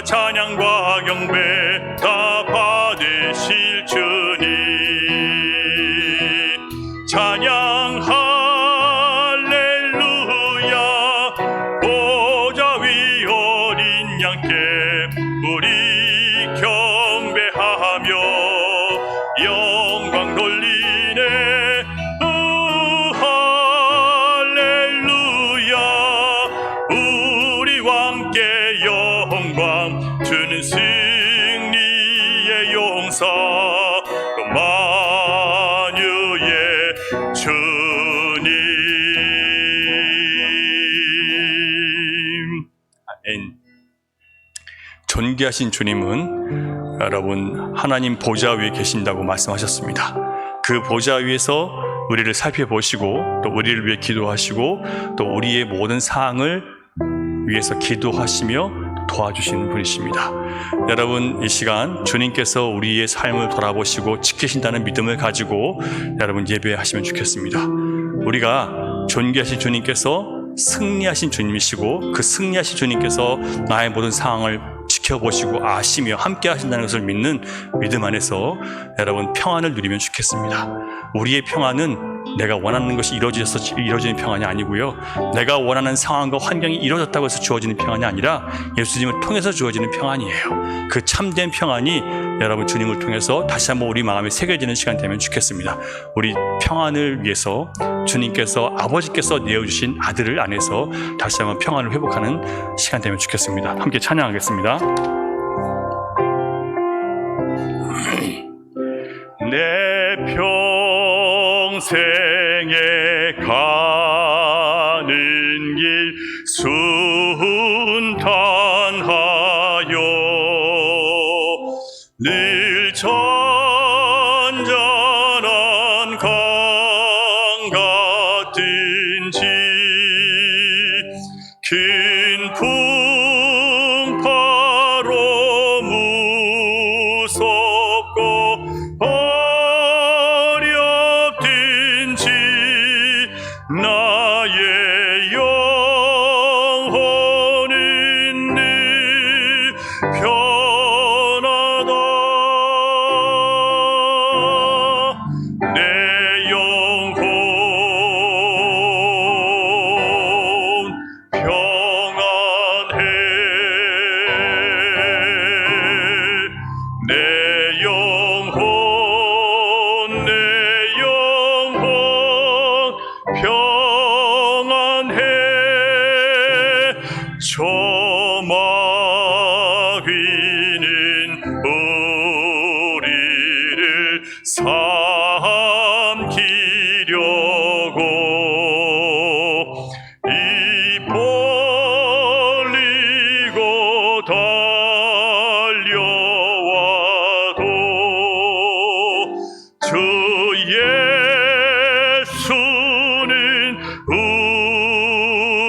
다 찬양과 경배 다 받으실 주님, 찬양 할렐루야. 보좌 위 어린 양께 우리 경배하며 영광 돌리네. 할렐루야. 우리와 함께 영광 주는 승리의 용사, 또 만유의 주님. 아멘. 존귀하신 주님은 여러분 하나님 보좌 위에 계신다고 말씀하셨습니다. 그 보좌 위에서 우리를 살펴보시고 또 우리를 위해 기도하시고 또 우리의 모든 사항을 위해서 기도하시며 도와주시는 분이십니다. 여러분, 이 시간 주님께서 우리의 삶을 돌아보시고 지키신다는 믿음을 가지고 여러분 예배하시면 좋겠습니다. 우리가 존귀하신 주님께서 승리하신 주님이시고 그 승리하신 주님께서 나의 모든 상황을 지켜보시고 아시며 함께 하신다는 것을 믿는 믿음 안에서 여러분 평안을 누리면 좋겠습니다. 우리의 평안은 내가 원하는 것이 이루어지는 평안이 아니고요, 내가 원하는 상황과 환경이 이루어졌다고 해서 주어지는 평안이 아니라 예수님을 통해서 주어지는 평안이에요. 그 참된 평안이 여러분 주님을 통해서 다시 한번 우리 마음에 새겨지는 시간 되면 좋겠습니다. 우리 평안을 위해서 주님께서 아버지께서 내어주신 아들을 안에서 다시 한번 평안을 회복하는 시간 되면 좋겠습니다. 함께 찬양하겠습니다. 내 평생에 가는 길 순탄하여 늘 잔잔한 강 같은지 큰 풍파로 무섭고 어렵든지 나의 영혼은 늘 편하다. 내 영혼 평안해. 내 영혼 평안해. 저 마귀는 우리를 삼키려고 입 벌리고 달려와도 주 예수는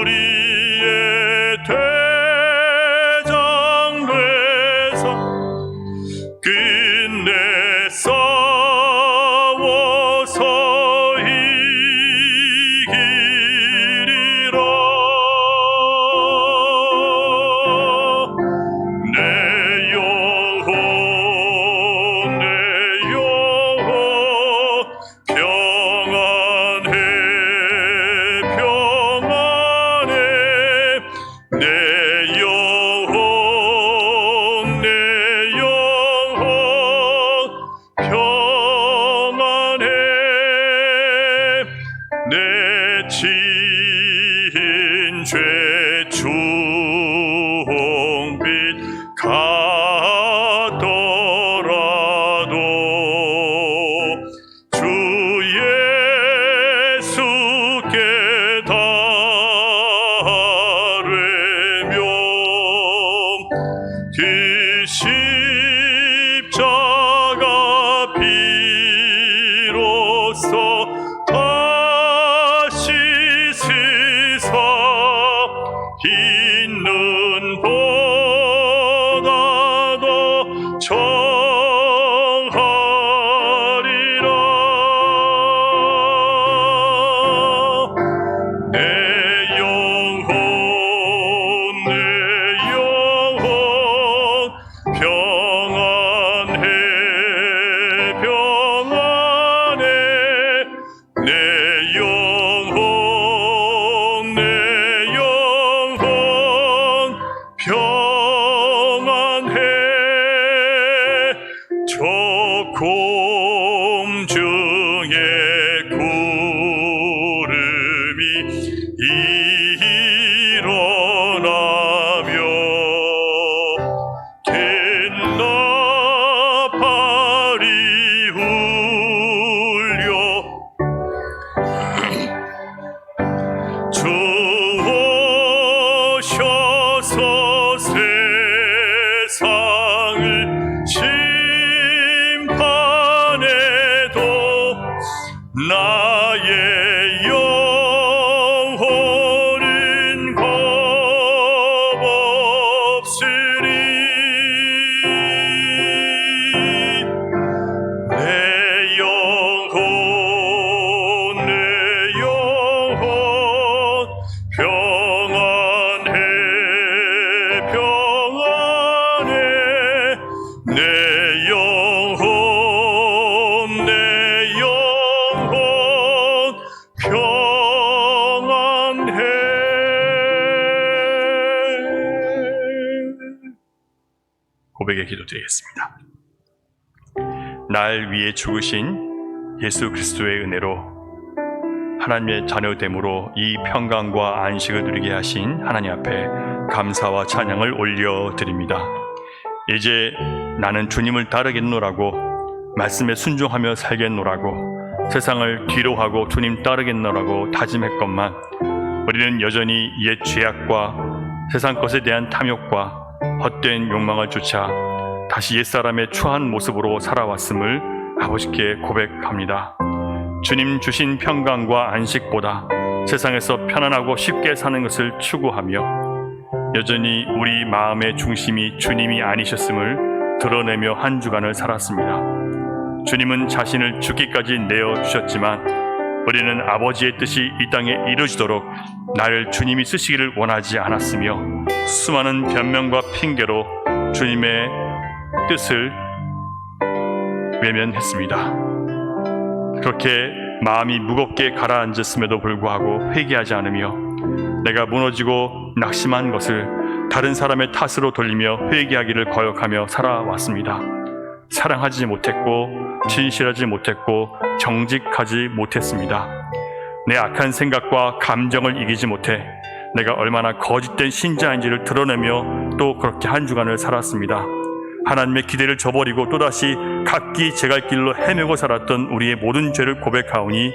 우리의 대장 되사 끝내 싸워서 이기리라. 내 영혼 평안해. 평안해. 내 영혼 평안해. 내 지은 죄 중빛 같더라도 주 예수께 달래며 그 십자가 비로소 다시 스사 흰 눈보다도 청하리라. 내 영혼 일어나며 된나팔이 울려 주 오셔서 세상을 심판해도 나의 영혼은 겁없으리. 내 영혼 평안해 평안해. 내 영혼 평안해. 고백의 기도 드리겠습니다. 날 위해 죽으신 예수 그리스도의 은혜로 하나님의 자녀됨으로 이 평강과 안식을 누리게 하신 하나님 앞에 감사와 찬양을 올려드립니다. 이제 나는 주님을 따르겠노라고, 말씀에 순종하며 살겠노라고, 세상을 뒤로하고 주님 따르겠노라고 다짐했건만 우리는 여전히 옛 죄악과 세상 것에 대한 탐욕과 헛된 욕망을 쫓아 다시 옛사람의 추한 모습으로 살아왔음을 아버지께 고백합니다. 주님 주신 평강과 안식보다 세상에서 편안하고 쉽게 사는 것을 추구하며 여전히 우리 마음의 중심이 주님이 아니셨음을 드러내며 한 주간을 살았습니다. 주님은 자신을 죽기까지 내어주셨지만 우리는 아버지의 뜻이 이 땅에 이루어지도록 나를 주님이 쓰시기를 원하지 않았으며 수많은 변명과 핑계로 주님의 뜻을 외면했습니다. 그렇게 마음이 무겁게 가라앉았음에도 불구하고 회개하지 않으며 내가 무너지고 낙심한 것을 다른 사람의 탓으로 돌리며 회개하기를 거역하며 살아왔습니다. 사랑하지 못했고 진실하지 못했고 정직하지 못했습니다. 내 악한 생각과 감정을 이기지 못해 내가 얼마나 거짓된 신자인지를 드러내며 또 그렇게 한 주간을 살았습니다. 하나님의 기대를 저버리고 또다시 각기 제갈 길로 헤매고 살았던 우리의 모든 죄를 고백하오니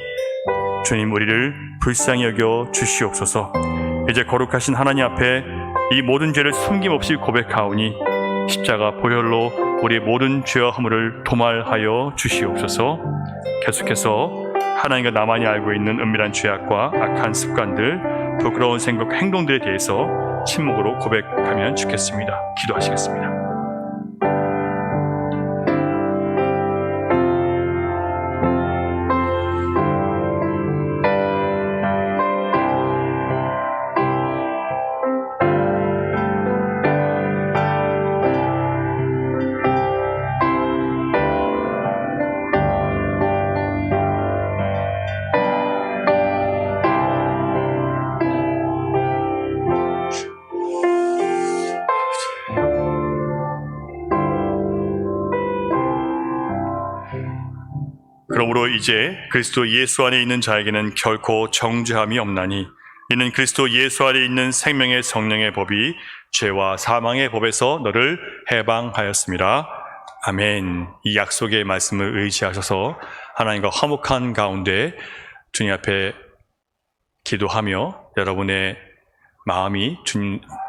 주님 우리를 불쌍히 여겨 주시옵소서. 이제 거룩하신 하나님 앞에 이 모든 죄를 숨김없이 고백하오니 십자가 보혈로 우리의 모든 죄와 허물을 도말하여 주시옵소서. 계속해서 하나님과 나만이 알고 있는 은밀한 죄악과 악한 습관들, 부끄러운 생각, 행동들에 대해서 침묵으로 고백하면 좋겠습니다. 기도하시겠습니다. 그러므로 이제 그리스도 예수 안에 있는 자에게는 결코 정죄함이 없나니 이는 그리스도 예수 안에 있는 생명의 성령의 법이 죄와 사망의 법에서 너를 해방하였습니다. 아멘. 이 약속의 말씀을 의지하셔서 하나님과 화목한 가운데 주님 앞에 기도하며 여러분의 마음이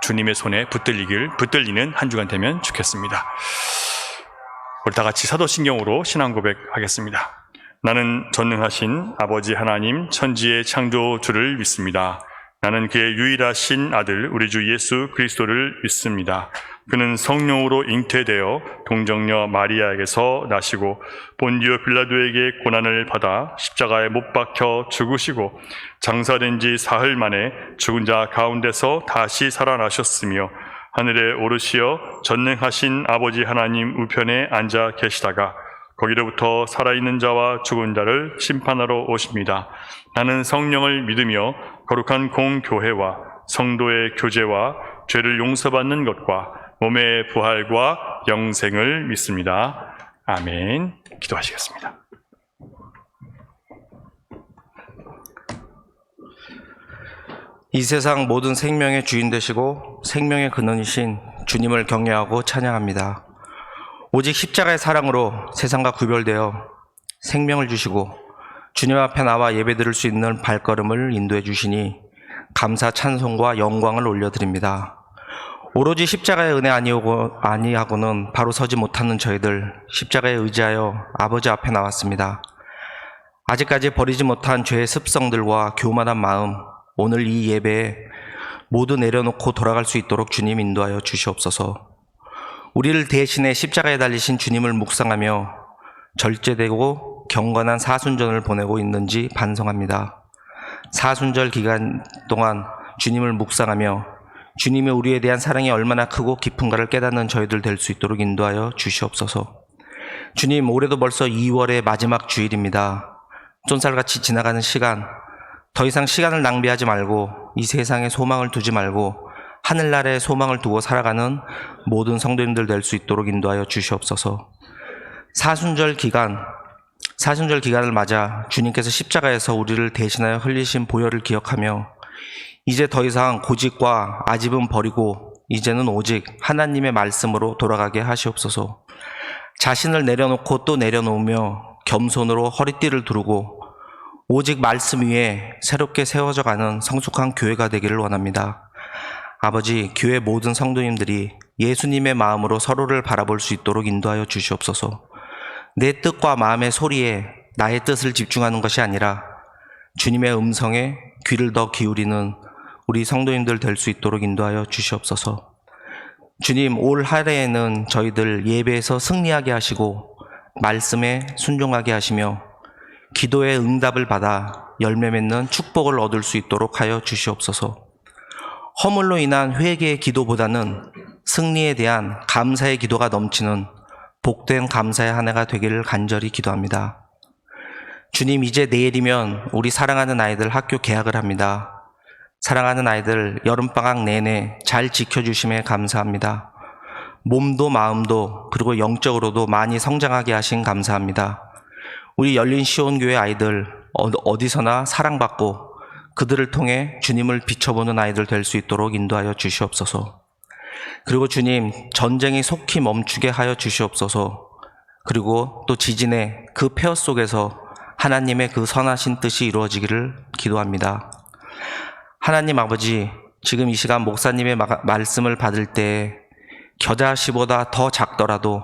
주님의 손에 붙들리는 한 주간 되면 좋겠습니다. 우리 다 같이 사도신경으로 신앙 고백하겠습니다. 나는 전능하신 아버지 하나님 천지의 창조주를 믿습니다. 나는 그의 유일하신 아들 우리 주 예수 그리스도를 믿습니다. 그는 성령으로 잉태되어 동정녀 마리아에게서 나시고 본디오 빌라도에게 고난을 받아 십자가에 못 박혀 죽으시고 장사된 지 사흘 만에 죽은 자 가운데서 다시 살아나셨으며 하늘에 오르시어 전능하신 아버지 하나님 우편에 앉아 계시다가 거기로부터 살아있는 자와 죽은 자를 심판하러 오십니다. 나는 성령을 믿으며 거룩한 공교회와 성도의 교제와 죄를 용서받는 것과 몸의 부활과 영생을 믿습니다. 아멘. 기도하시겠습니다. 이 세상 모든 생명의 주인 되시고 생명의 근원이신 주님을 경외하고 찬양합니다. 오직 십자가의 사랑으로 세상과 구별되어 생명을 주시고 주님 앞에 나와 예배드릴 수 있는 발걸음을 인도해 주시니 감사 찬송과 영광을 올려드립니다. 오로지 십자가의 은혜 아니하고는 바로 서지 못하는 저희들, 십자가에 의지하여 아버지 앞에 나왔습니다. 아직까지 버리지 못한 죄의 습성들과 교만한 마음, 오늘 이 예배에 모두 내려놓고 돌아갈 수 있도록 주님 인도하여 주시옵소서. 우리를 대신해 십자가에 달리신 주님을 묵상하며 절제되고 경건한 사순전을 보내고 있는지 반성합니다. 사순절 기간 동안 주님을 묵상하며 주님이 우리에 대한 사랑이 얼마나 크고 깊은가를 깨닫는 저희들 될 수 있도록 인도하여 주시옵소서. 주님, 올해도 벌써 2월의 마지막 주일입니다. 쏜살같이 지나가는 시간, 더 이상 시간을 낭비하지 말고 이 세상에 소망을 두지 말고 하늘나라에 소망을 두고 살아가는 모든 성도님들 될 수 있도록 인도하여 주시옵소서. 사순절 기간을 맞아 주님께서 십자가에서 우리를 대신하여 흘리신 보혈을 기억하며 이제 더 이상 고집과 아집은 버리고 이제는 오직 하나님의 말씀으로 돌아가게 하시옵소서. 자신을 내려놓고 또 내려놓으며 겸손으로 허리띠를 두르고 오직 말씀 위에 새롭게 세워져 가는 성숙한 교회가 되기를 원합니다. 아버지, 교회 모든 성도님들이 예수님의 마음으로 서로를 바라볼 수 있도록 인도하여 주시옵소서. 내 뜻과 마음의 소리에 나의 뜻을 집중하는 것이 아니라 주님의 음성에 귀를 더 기울이는 우리 성도님들 될 수 있도록 인도하여 주시옵소서. 주님, 올 한해에는 저희들 예배에서 승리하게 하시고 말씀에 순종하게 하시며 기도의 응답을 받아 열매 맺는 축복을 얻을 수 있도록 하여 주시옵소서. 허물로 인한 회개의 기도보다는 승리에 대한 감사의 기도가 넘치는 복된 감사의 한 해가 되기를 간절히 기도합니다. 주님, 이제 내일이면 우리 사랑하는 아이들 학교 개학을 합니다. 사랑하는 아이들 여름방학 내내 잘 지켜주심에 감사합니다. 몸도 마음도 그리고 영적으로도 많이 성장하게 하신 감사합니다. 우리 열린 시온교회 아이들 어디서나 사랑받고 그들을 통해 주님을 비춰보는 아이들 될 수 있도록 인도하여 주시옵소서. 그리고 주님, 전쟁이 속히 멈추게 하여 주시옵소서. 그리고 또 지진의 그 폐허 속에서 하나님의 그 선하신 뜻이 이루어지기를 기도합니다. 하나님 아버지, 지금 이 시간 목사님의 말씀을 받을 때 겨자씨보다 더 작더라도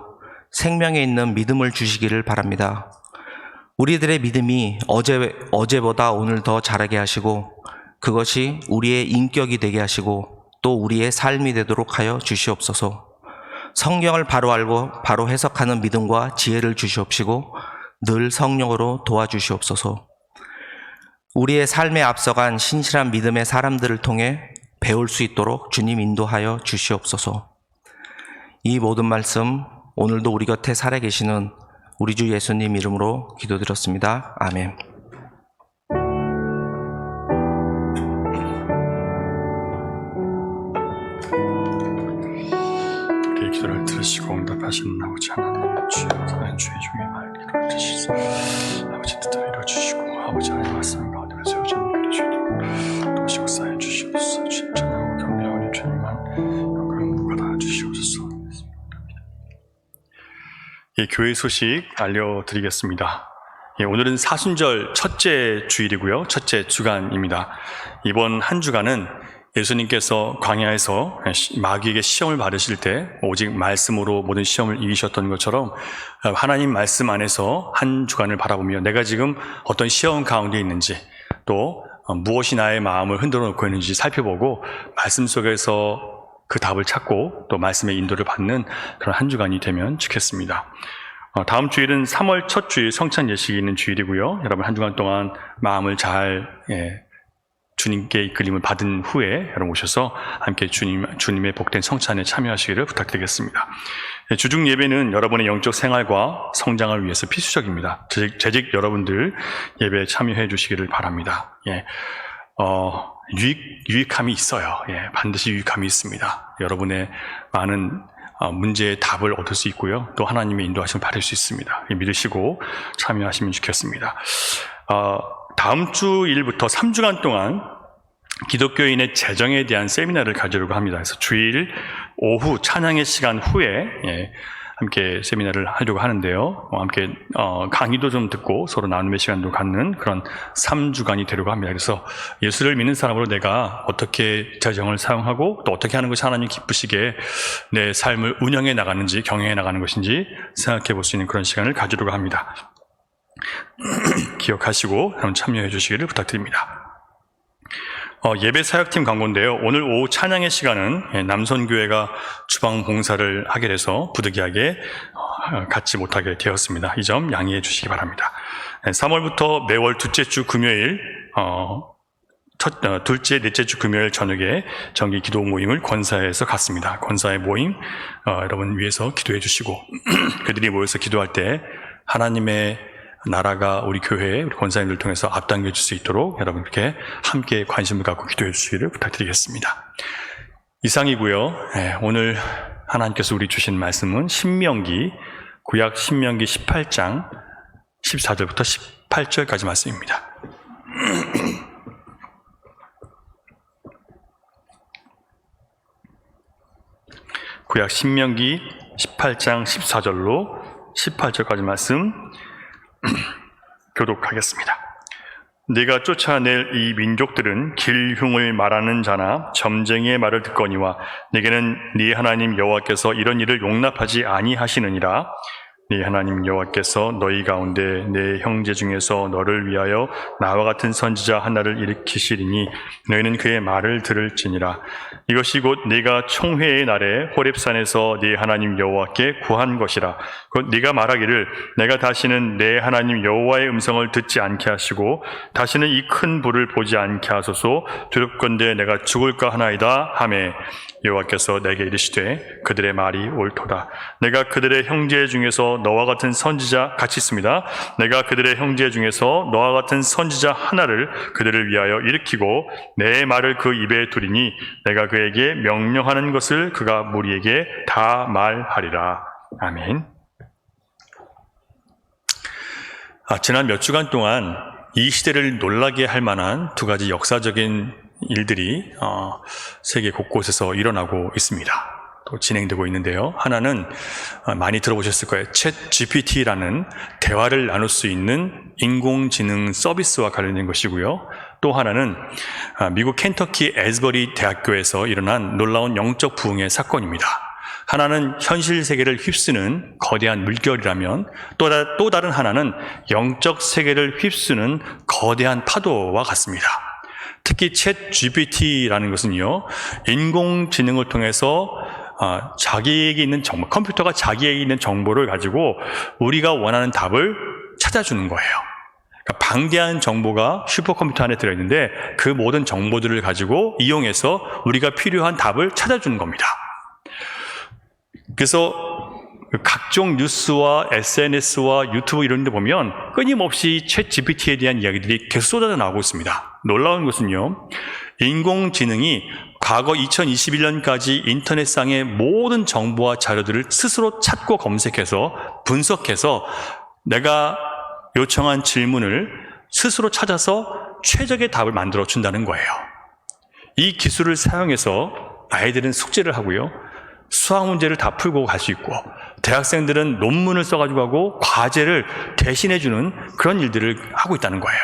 생명에 있는 믿음을 주시기를 바랍니다. 우리들의 믿음이 어제보다 오늘 더 자라게 하시고 그것이 우리의 인격이 되게 하시고 또 우리의 삶이 되도록 하여 주시옵소서. 성경을 바로 알고 바로 해석하는 믿음과 지혜를 주시옵시고 늘 성령으로 도와주시옵소서. 우리의 삶에 앞서간 신실한 믿음의 사람들을 통해 배울 수 있도록 주님 인도하여 주시옵소서. 이 모든 말씀 오늘도 우리 곁에 살아계시는 우리 주 예수님 이름으로 기도드렸습니다. 아멘. 우리의 기도를 들으시고 응답하시는 아버지 하나님, 주여 사는 주의 중에 말 기도를 들으시소. 아버지 뜻대로 이루어주시고 아버지 하나님 말씀 가운데 세우시는 그리시도록 도우시고 쌓여 주시옵소서. 주님 찬양하고 경배하오니 주님만 영광 받아 주시옵소서. 예, 교회 소식 알려드리겠습니다. 예, 오늘은 사순절 첫째 주일이고요, 첫째 주간입니다. 이번 한 주간은 예수님께서 광야에서 마귀에게 시험을 받으실 때 오직 말씀으로 모든 시험을 이기셨던 것처럼 하나님 말씀 안에서 한 주간을 바라보며 내가 지금 어떤 시험 가운데 있는지 또 무엇이 나의 마음을 흔들어 놓고 있는지 살펴보고 말씀 속에서 그 답을 찾고 또 말씀의 인도를 받는 그런 한 주간이 되면 좋겠습니다. 다음 주일은 3월 첫 주일 성찬 예식이 있는 주일이고요. 여러분 한 주간 동안 마음을 잘 주님께 이끌림을 받은 후에 여러분 오셔서 함께 주님의 복된 성찬에 참여하시기를 부탁드리겠습니다. 주중 예배는 여러분의 영적 생활과 성장을 위해서 필수적입니다. 재직 여러분들 예배에 참여해 주시기를 바랍니다. 유익함이 있어요. 반드시 유익함이 있습니다. 여러분의 많은 문제의 답을 얻을 수 있고요. 또 하나님의 인도하심을 받을 수 있습니다. 믿으시고 참여하시면 좋겠습니다. 다음 주 일부터 3주간 동안 기독교인의 재정에 대한 세미나를 가지려고 합니다. 그래서 주일 오후 찬양의 시간 후에 함께 세미나를 하려고 하는데요. 함께 강의도 좀 듣고 서로 나눔의 시간도 갖는 그런 3주간이 되려고 합니다. 그래서 예수를 믿는 사람으로 내가 어떻게 재정을 사용하고 또 어떻게 하는 것이 하나님 기쁘시게 내 삶을 운영해 나가는지 경영해 나가는 것인지 생각해 볼 수 있는 그런 시간을 가지려고 합니다. 기억하시고 여러분 참여해 주시기를 부탁드립니다. 예배 사역팀 광고인데요. 오늘 오후 찬양의 시간은 남선교회가 주방 봉사를 하게 돼서 부득이하게 갖지 못하게 되었습니다. 이 점 양해해 주시기 바랍니다. 3월부터 매월 둘째 주 금요일 둘째, 넷째 주 금요일 저녁에 정기 기도 모임을 권사에서 갖습니다. 권사의 모임 여러분 위해서 기도해 주시고 그들이 모여서 기도할 때 하나님의 나라가 우리 교회에 우리 권사님들 통해서 앞당겨 줄 수 있도록 여러분 이렇게 함께 관심을 갖고 기도해 주시기를 부탁드리겠습니다. 이상이고요. 오늘 하나님께서 우리 주신 말씀은 신명기 구약 신명기 18장 14절부터 18절까지 말씀입니다. 구약 신명기 18장 14절로 18절까지 말씀 교독하겠습니다. 네가 쫓아낼 이 민족들은 길흉을 말하는 자나 점쟁이의 말을 듣거니와 네게는 네 하나님 여호와께서 이런 일을 용납하지 아니하시느니라. 네 하나님 여호와께서 너희 가운데 내 형제 중에서 너를 위하여 나와 같은 선지자 하나를 일으키시리니 너희는 그의 말을 들을지니라. 이것이 곧 네가 총회의 날에 호렙산에서 네 하나님 여호와께 구한 것이라. 곧 네가 말하기를 내가 다시는 내 하나님 여호와의 음성을 듣지 않게 하시고 다시는 이 큰 불을 보지 않게 하소서. 두렵건대 내가 죽을까 하나이다 하매 여호와께서 내게 이르시되 그들의 말이 옳도다. 내가 그들의 형제 중에서 너와 같은 선지자 같이 있습니다. 내가 그들의 형제 중에서 너와 같은 선지자 하나를 그들을 위하여 일으키고 내 말을 그 입에 두리니 내가 그에게 명령하는 것을 그가 무리에게 다 말하리라. 아멘. 지난 몇 주간 동안 이 시대를 놀라게 할 만한 두 가지 역사적인 일들이 세계 곳곳에서 일어나고 있습니다. 또 진행되고 있는데요. 하나는 많이 들어보셨을 거예요. 챗 GPT라는 대화를 나눌 수 있는 인공지능 서비스와 관련된 것이고요. 또 하나는 미국 켄터키 에스버리 대학교에서 일어난 놀라운 영적 부흥의 사건입니다. 하나는 현실 세계를 휩쓰는 거대한 물결이라면 또 다른 하나는 영적 세계를 휩쓰는 거대한 파도와 같습니다. 특히 챗 GPT라는 것은요, 인공지능을 통해서 자기에게 있는 정보, 컴퓨터가 자기에게 있는 정보를 가지고 우리가 원하는 답을 찾아주는 거예요. 그러니까 방대한 정보가 슈퍼컴퓨터 안에 들어있는데 그 모든 정보들을 가지고 이용해서 우리가 필요한 답을 찾아주는 겁니다. 그래서 각종 뉴스와 SNS와 유튜브 이런 데 보면 끊임없이 챗 GPT에 대한 이야기들이 계속 쏟아져 나오고 있습니다. 놀라운 것은요, 인공지능이 과거 2021년까지 인터넷상의 모든 정보와 자료들을 스스로 찾고 검색해서 분석해서 내가 요청한 질문을 스스로 찾아서 최적의 답을 만들어 준다는 거예요. 이 기술을 사용해서 아이들은 숙제를 하고요, 수학 문제를 다 풀고 갈 수 있고, 대학생들은 논문을 써가지고 하고 과제를 대신해주는 그런 일들을 하고 있다는 거예요.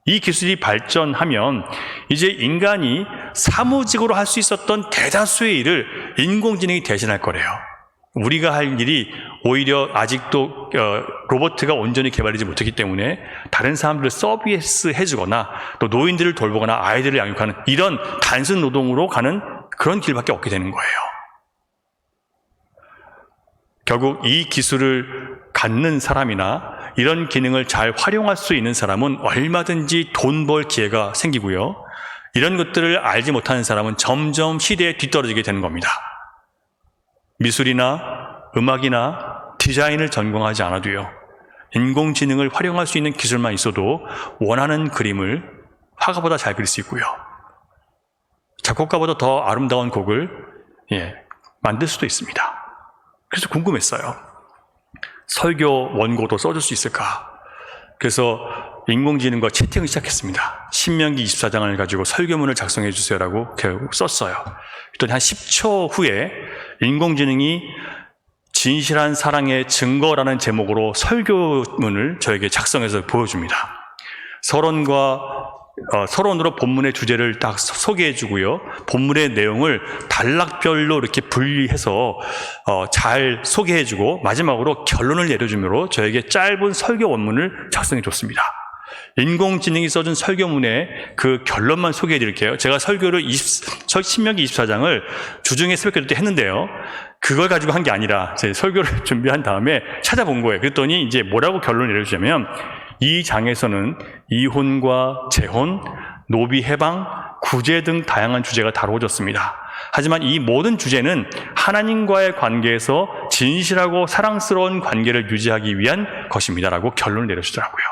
이 기술이 발전하면 이제 인간이 사무직으로 할 수 있었던 대다수의 일을 인공지능이 대신할 거래요. 우리가 할 일이 오히려 아직도 로봇가 온전히 개발되지 못했기 때문에 다른 사람들을 서비스 해주거나 또 노인들을 돌보거나 아이들을 양육하는 이런 단순 노동으로 가는 그런 길밖에 없게 되는 거예요. 결국 이 기술을 갖는 사람이나 이런 기능을 잘 활용할 수 있는 사람은 얼마든지 돈 벌 기회가 생기고요. 이런 것들을 알지 못하는 사람은 점점 시대에 뒤떨어지게 되는 겁니다. 미술이나 음악이나 디자인을 전공하지 않아도요, 인공지능을 활용할 수 있는 기술만 있어도 원하는 그림을 화가보다 잘 그릴 수 있고요, 작곡가보다 더 아름다운 곡을 만들 수도 있습니다. 그래서 궁금했어요. 설교 원고도 써줄 수 있을까? 그래서 인공지능과 채팅을 시작했습니다. 신명기 24장을 가지고 설교문을 작성해 주세요라고 결국 썼어요. 그랬더니 한 10초 후에 인공지능이 진실한 사랑의 증거라는 제목으로 설교문을 저에게 작성해서 보여줍니다. 서론으로 본문의 주제를 딱 소개해 주고요. 본문의 내용을 단락별로 이렇게 분리해서 잘 소개해 주고 마지막으로 결론을 내려주므로 저에게 짧은 설교 원문을 작성해 줬습니다. 인공지능이 써준 설교문의 그 결론만 소개해 드릴게요. 제가 설교를 신명기 24장을 주중에 새벽기도 때 했는데요. 그걸 가지고 한 게 아니라 제 설교를 준비한 다음에 찾아본 거예요. 그랬더니 이제 뭐라고 결론을 내려주냐면 이 장에서는 이혼과 재혼, 노비 해방, 구제 등 다양한 주제가 다루어졌습니다. 하지만 이 모든 주제는 하나님과의 관계에서 진실하고 사랑스러운 관계를 유지하기 위한 것입니다라고 결론을 내려주더라고요.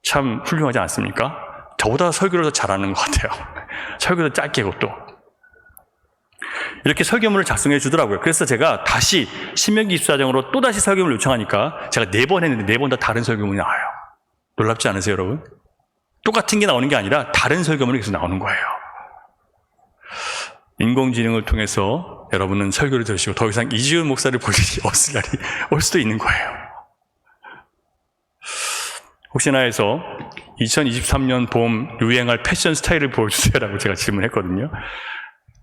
참 훌륭하지 않습니까? 저보다 설교를 더 잘하는 것 같아요. 설교도 짧게 그것도. 이렇게 설교문을 작성해 주더라고요. 그래서 제가 다시 신명기 24장으로 또다시 설교문을 요청하니까 제가 4번 했는데 4번 다 다른 설교문이 나와요. 놀랍지 않으세요, 여러분? 똑같은 게 나오는 게 아니라 다른 설교문이 계속 나오는 거예요. 인공지능을 통해서 여러분은 설교를 들으시고 더 이상 이지훈 목사를 볼 일이 없을 날이 올 수도 있는 거예요. 혹시나 해서 2023년 봄 유행할 패션 스타일을 보여주세요라고 제가 질문했거든요.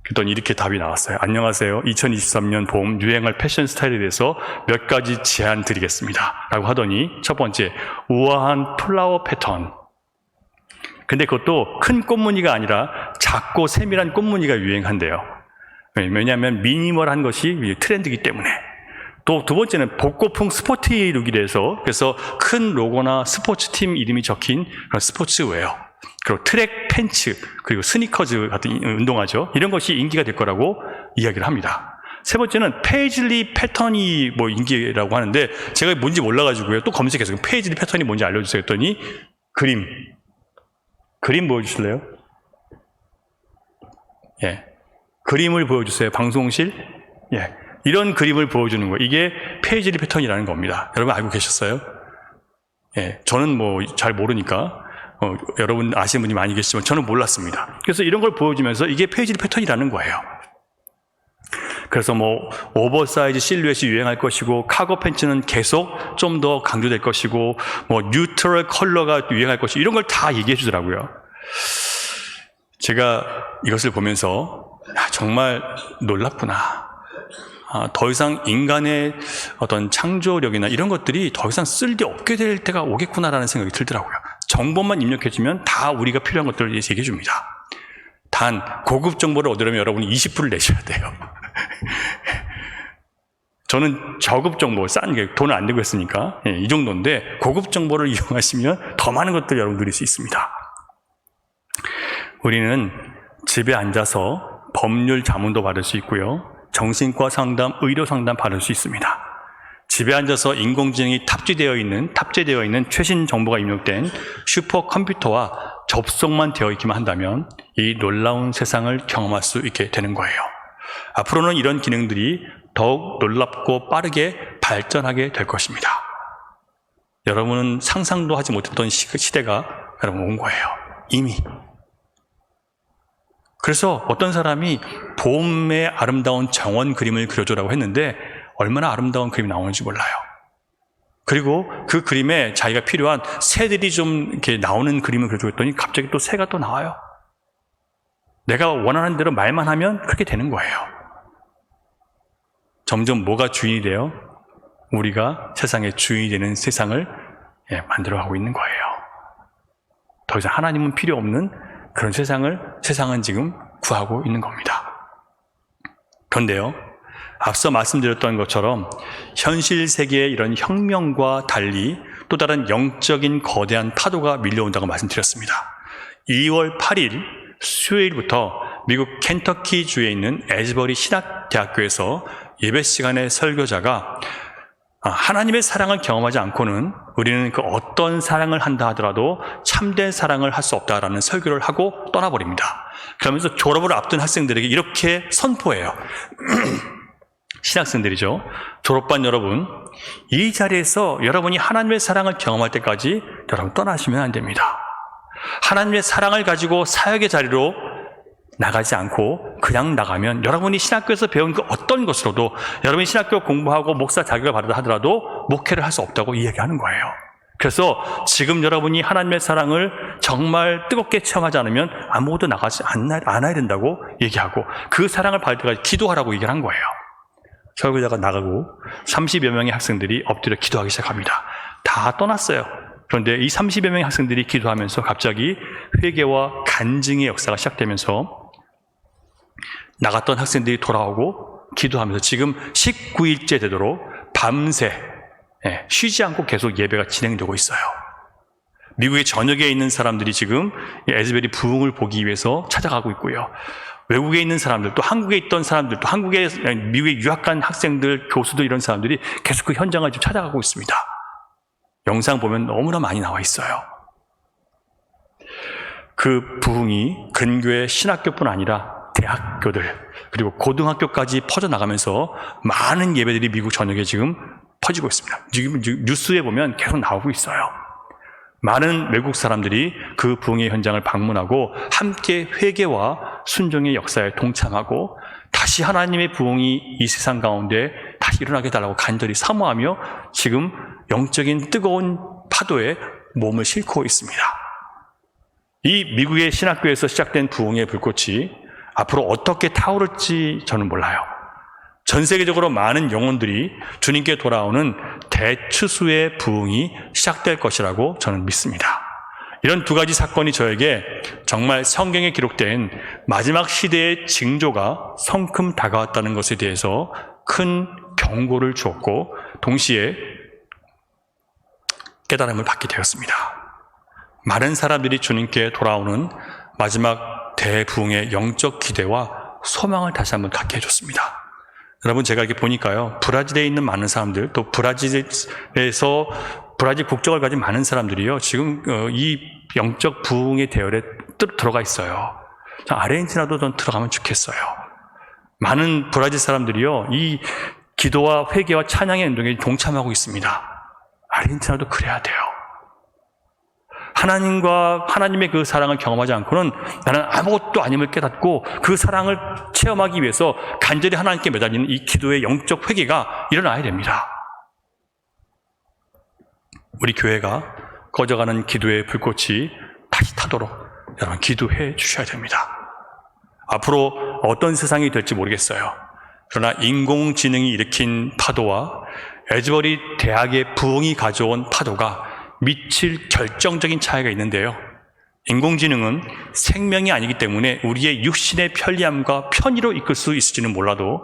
그랬더니 이렇게 답이 나왔어요. 안녕하세요. 2023년 봄 유행할 패션 스타일에 대해서 몇 가지 제안 드리겠습니다. 라고 하더니 첫 번째, 우아한 플라워 패턴. 근데 그것도 큰 꽃무늬가 아니라 작고 세밀한 꽃무늬가 유행한대요. 왜냐하면 미니멀한 것이 트렌드이기 때문에. 또 두 번째는 복고풍 스포티룩이라서 그래서 큰 로고나 스포츠팀 이름이 적힌 그런 스포츠웨어, 그리고 트랙 팬츠, 그리고 스니커즈 같은 운동화죠. 이런 것이 인기가 될 거라고 이야기를 합니다. 세 번째는 페이즐리 패턴이 인기라고 하는데 제가 뭔지 몰라가지고요. 또 검색해서 페이즐리 패턴이 뭔지 알려주세요 했더니 그림 보여주실래요? 예, 그림을 보여주세요. 방송실. 예, 이런 그림을 보여주는 거예요. 이게 페이즐리 패턴이라는 겁니다. 여러분 알고 계셨어요? 예, 저는 잘 모르니까 여러분 아시는 분이 많이 계시지만 저는 몰랐습니다. 그래서 이런 걸 보여주면서 이게 페이즐리 패턴이라는 거예요. 그래서 오버사이즈 실루엣이 유행할 것이고 카고 팬츠는 계속 좀 더 강조될 것이고 뉴트럴 컬러가 유행할 것이고 이런 걸 다 얘기해 주더라고요. 제가 이것을 보면서 정말 놀랍구나. 더 이상 인간의 어떤 창조력이나 이런 것들이 더 이상 쓸데없게 될 때가 오겠구나라는 생각이 들더라고요. 정보만 입력해주면 다 우리가 필요한 것들을 얘기해 줍니다. 단 고급 정보를 얻으려면 여러분이 20불을 내셔야 돼요. 저는 저급 정보, 싼 게 돈을 안 내고 했으니까 이 정도인데 고급 정보를 이용하시면 더 많은 것들을 여러분 누릴 수 있습니다. 우리는 집에 앉아서 법률 자문도 받을 수 있고요. 정신과 상담, 의료 상담 받을 수 있습니다. 집에 앉아서 인공지능이 탑재되어 있는 최신 정보가 입력된 슈퍼컴퓨터와 접속만 되어 있기만 한다면 이 놀라운 세상을 경험할 수 있게 되는 거예요. 앞으로는 이런 기능들이 더욱 놀랍고 빠르게 발전하게 될 것입니다. 여러분은 상상도 하지 못했던 시대가 여러분 온 거예요. 이미. 그래서 어떤 사람이 봄의 아름다운 정원 그림을 그려줘라고 했는데 얼마나 아름다운 그림이 나오는지 몰라요. 그리고 그 그림에 자기가 필요한 새들이 좀 이렇게 나오는 그림을 그려줬더니 갑자기 또 새가 또 나와요. 내가 원하는 대로 말만 하면 그렇게 되는 거예요. 점점 뭐가 주인이 돼요? 우리가 세상의 주인이 되는 세상을 만들어가고 있는 거예요. 더 이상 하나님은 필요 없는 그런 세상은 지금 구하고 있는 겁니다. 그런데요, 앞서 말씀드렸던 것처럼 현실 세계의 이런 혁명과 달리 또 다른 영적인 거대한 파도가 밀려온다고 말씀드렸습니다. 2월 8일 수요일부터 미국 켄터키 주에 있는 에즈버리 신학대학교에서 예배 시간에 설교자가 하나님의 사랑을 경험하지 않고는 우리는 그 어떤 사랑을 한다 하더라도 참된 사랑을 할 수 없다라는 설교를 하고 떠나버립니다. 그러면서 졸업을 앞둔 학생들에게 이렇게 선포해요. 신학생들이죠. 졸업반 여러분, 이 자리에서 여러분이 하나님의 사랑을 경험할 때까지 여러분 떠나시면 안 됩니다. 하나님의 사랑을 가지고 사역의 자리로 나가지 않고 그냥 나가면 여러분이 신학교에서 배운 그 어떤 것으로도 여러분이 신학교 공부하고 목사 자격을 받으라 하더라도 목회를 할 수 없다고 이야기하는 거예요. 그래서 지금 여러분이 하나님의 사랑을 정말 뜨겁게 체험하지 않으면 아무것도 나가지 않아야 된다고 얘기하고 그 사랑을 받을 때까지 기도하라고 얘기를 한 거예요. 설교자가 나가고 30여 명의 학생들이 엎드려 기도하기 시작합니다. 다 떠났어요. 그런데 이 30여 명의 학생들이 기도하면서 갑자기 회개와 간증의 역사가 시작되면서 나갔던 학생들이 돌아오고 기도하면서 지금 19일째 되도록 밤새 쉬지 않고 계속 예배가 진행되고 있어요. 미국의 전역에 있는 사람들이 지금 에즈베리 부흥을 보기 위해서 찾아가고 있고요. 외국에 있는 사람들, 또 한국에 있던 사람들, 또 미국에 유학 간 학생들, 교수들 이런 사람들이 계속 그 현장을 지금 찾아가고 있습니다. 영상 보면 너무나 많이 나와 있어요. 그 부흥이 근교의 신학교뿐 아니라 대학교들 그리고 고등학교까지 퍼져나가면서 많은 예배들이 미국 전역에 지금 퍼지고 있습니다. 지금 뉴스에 보면 계속 나오고 있어요. 많은 외국 사람들이 그 부흥의 현장을 방문하고 함께 회개와 순종의 역사에 동참하고 다시 하나님의 부흥이 이 세상 가운데 다시 일어나게 해달라고 간절히 사모하며 지금 영적인 뜨거운 파도에 몸을 싣고 있습니다. 이 미국의 신학교에서 시작된 부흥의 불꽃이 앞으로 어떻게 타오를지 저는 몰라요. 전 세계적으로 많은 영혼들이 주님께 돌아오는 대추수의 부흥이 시작될 것이라고 저는 믿습니다. 이런 두 가지 사건이 저에게 정말 성경에 기록된 마지막 시대의 징조가 성큼 다가왔다는 것에 대해서 큰 경고를 주었고 동시에 깨달음을 받게 되었습니다. 많은 사람들이 주님께 돌아오는 마지막 대부흥의 영적 기대와 소망을 다시 한번 갖게 해줬습니다. 여러분, 제가 이렇게 보니까요, 브라질에 있는 많은 사람들, 또 브라질에서 브라질 국적을 가진 많은 사람들이요, 지금 이 영적 부흥의 대열에 들어가 있어요. 아르헨티나도 좀 들어가면 좋겠어요. 많은 브라질 사람들이요, 이 기도와 회개와 찬양의 운동에 동참하고 있습니다. 아르헨티나도 그래야 돼요. 하나님과 하나님의 그 사랑을 경험하지 않고는 나는 아무것도 아님을 깨닫고 그 사랑을 체험하기 위해서 간절히 하나님께 매달리는 이 기도의 영적 회개가 일어나야 됩니다. 우리 교회가 꺼져가는 기도의 불꽃이 다시 타도록 여러분 기도해 주셔야 됩니다. 앞으로 어떤 세상이 될지 모르겠어요. 그러나 인공지능이 일으킨 파도와 에즈버리 대학의 부흥이 가져온 파도가 미칠 결정적인 차이가 있는데요. 인공지능은 생명이 아니기 때문에 우리의 육신의 편리함과 편의로 이끌 수 있을지는 몰라도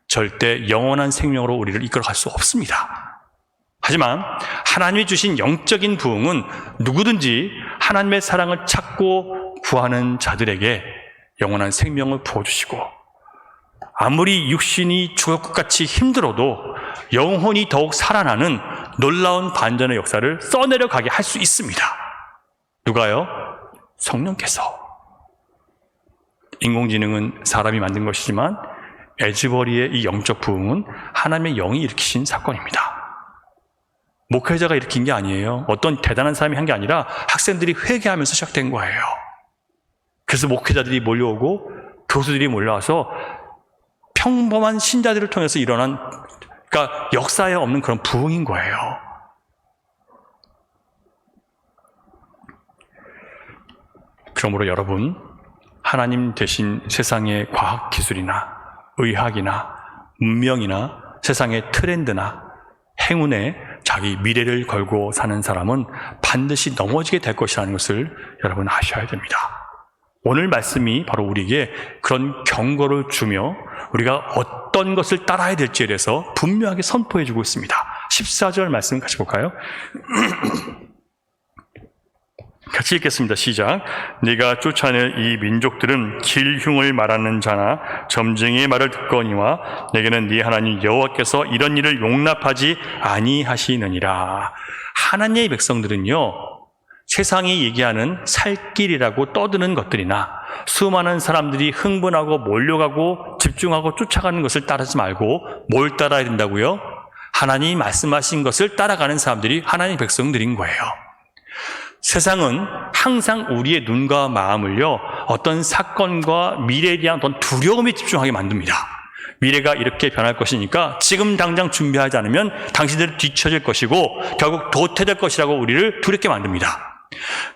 절대 영원한 생명으로 우리를 이끌어갈 수 없습니다. 하지만 하나님이 주신 영적인 부흥은 누구든지 하나님의 사랑을 찾고 구하는 자들에게 영원한 생명을 부어주시고 아무리 육신이 죽을 것 같이 힘들어도 영혼이 더욱 살아나는 놀라운 반전의 역사를 써내려 가게 할 수 있습니다. 누가요? 성령께서. 인공지능은 사람이 만든 것이지만 에즈버리의 이 영적 부흥은 하나님의 영이 일으키신 사건입니다. 목회자가 일으킨 게 아니에요. 어떤 대단한 사람이 한 게 아니라 학생들이 회개하면서 시작된 거예요. 그래서 목회자들이 몰려오고 교수들이 몰려와서 평범한 신자들을 통해서 일어난, 그러니까 역사에 없는 그런 부흥인 거예요. 그러므로 여러분, 하나님 대신 세상의 과학기술이나 의학이나 문명이나 세상의 트렌드나 행운에 자기 미래를 걸고 사는 사람은 반드시 넘어지게 될 것이라는 것을 여러분 아셔야 됩니다. 오늘 말씀이 바로 우리에게 그런 경고를 주며 우리가 어떤 것을 따라야 될지에 대해서 분명하게 선포해 주고 있습니다. 14절 말씀 같이 볼까요? 같이 읽겠습니다. 시작. 네가 쫓아낼 이 민족들은 길흉을 말하는 자나 점쟁이의 말을 듣거니와 내게는 네 하나님 여호와께서 이런 일을 용납하지 아니하시느니라. 하나님의 백성들은요, 세상이 얘기하는 살 길이라고 떠드는 것들이나 수많은 사람들이 흥분하고 몰려가고 집중하고 쫓아가는 것을 따르지 말고 뭘 따라야 된다고요? 하나님이 말씀하신 것을 따라가는 사람들이 하나님의 백성들인 거예요. 세상은 항상 우리의 눈과 마음을요, 어떤 사건과 미래에 대한 어떤 두려움에 집중하게 만듭니다. 미래가 이렇게 변할 것이니까 지금 당장 준비하지 않으면 당신들은 뒤처질 것이고 결국 도태될 것이라고 우리를 두렵게 만듭니다.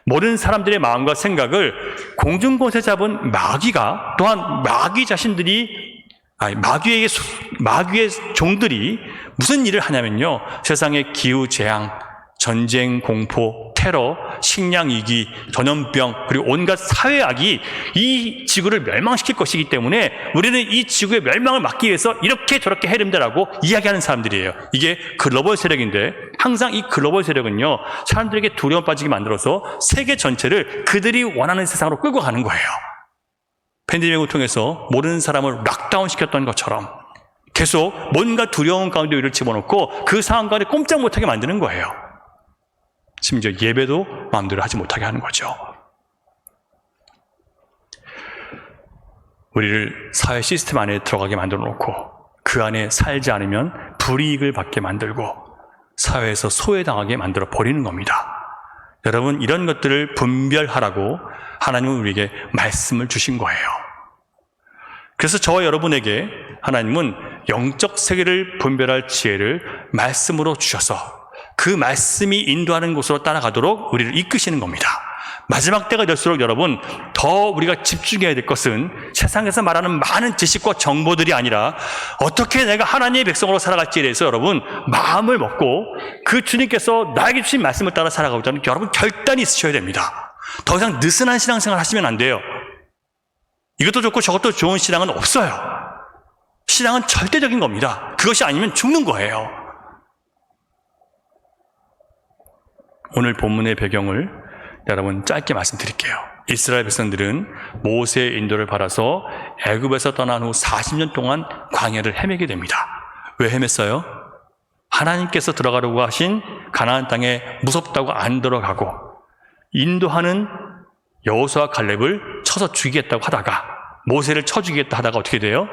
모든 사람들의 마음과 생각을 공중곳에 잡은 마귀가, 또한 마귀 자신들이, 마귀의 종들이 무슨 일을 하냐면요, 세상의 기후재앙, 전쟁, 공포, 테러, 식량위기, 전염병, 그리고 온갖 사회악이 이 지구를 멸망시킬 것이기 때문에 우리는 이 지구의 멸망을 막기 위해서 이렇게 저렇게 해야 된다라고 이야기하는 사람들이에요. 이게 글로벌 세력인데, 항상 이 글로벌 세력은요, 사람들에게 두려움 빠지게 만들어서 세계 전체를 그들이 원하는 세상으로 끌고 가는 거예요. 팬데믹을 통해서 모든 사람을 락다운 시켰던 것처럼 계속 뭔가 두려움 가운데 우리를 집어넣고 그 상황 가운데 꼼짝 못하게 만드는 거예요. 심지어 예배도 마음대로 하지 못하게 하는 거죠. 우리를 사회 시스템 안에 들어가게 만들어 놓고 그 안에 살지 않으면 불이익을 받게 만들고 사회에서 소외당하게 만들어 버리는 겁니다. 여러분, 이런 것들을 분별하라고 하나님은 우리에게 말씀을 주신 거예요. 그래서 저와 여러분에게 하나님은 영적 세계를 분별할 지혜를 말씀으로 주셔서 그 말씀이 인도하는 곳으로 따라가도록 우리를 이끄시는 겁니다. 마지막 때가 될수록 여러분, 더 우리가 집중해야 될 것은 세상에서 말하는 많은 지식과 정보들이 아니라 어떻게 내가 하나님의 백성으로 살아갈지에 대해서 여러분 마음을 먹고 그 주님께서 나에게 주신 말씀을 따라 살아가고자 하는 여러분 결단이 있으셔야 됩니다. 더 이상 느슨한 신앙생활 하시면 안 돼요. 이것도 좋고 저것도 좋은 신앙은 없어요. 신앙은 절대적인 겁니다. 그것이 아니면 죽는 거예요. 오늘 본문의 배경을 여러분 짧게 말씀드릴게요. 이스라엘 백성들은 모세의 인도를 받아서 애굽에서 떠난 후 40년 동안 광야를 헤매게 됩니다. 왜 헤맸어요? 하나님께서 들어가려고 하신 가나안 땅에 무섭다고 안 들어가고 인도하는 여호수아 갈렙을 쳐서 죽이겠다고 하다가, 모세를 쳐 죽이겠다 하다가 어떻게 돼요?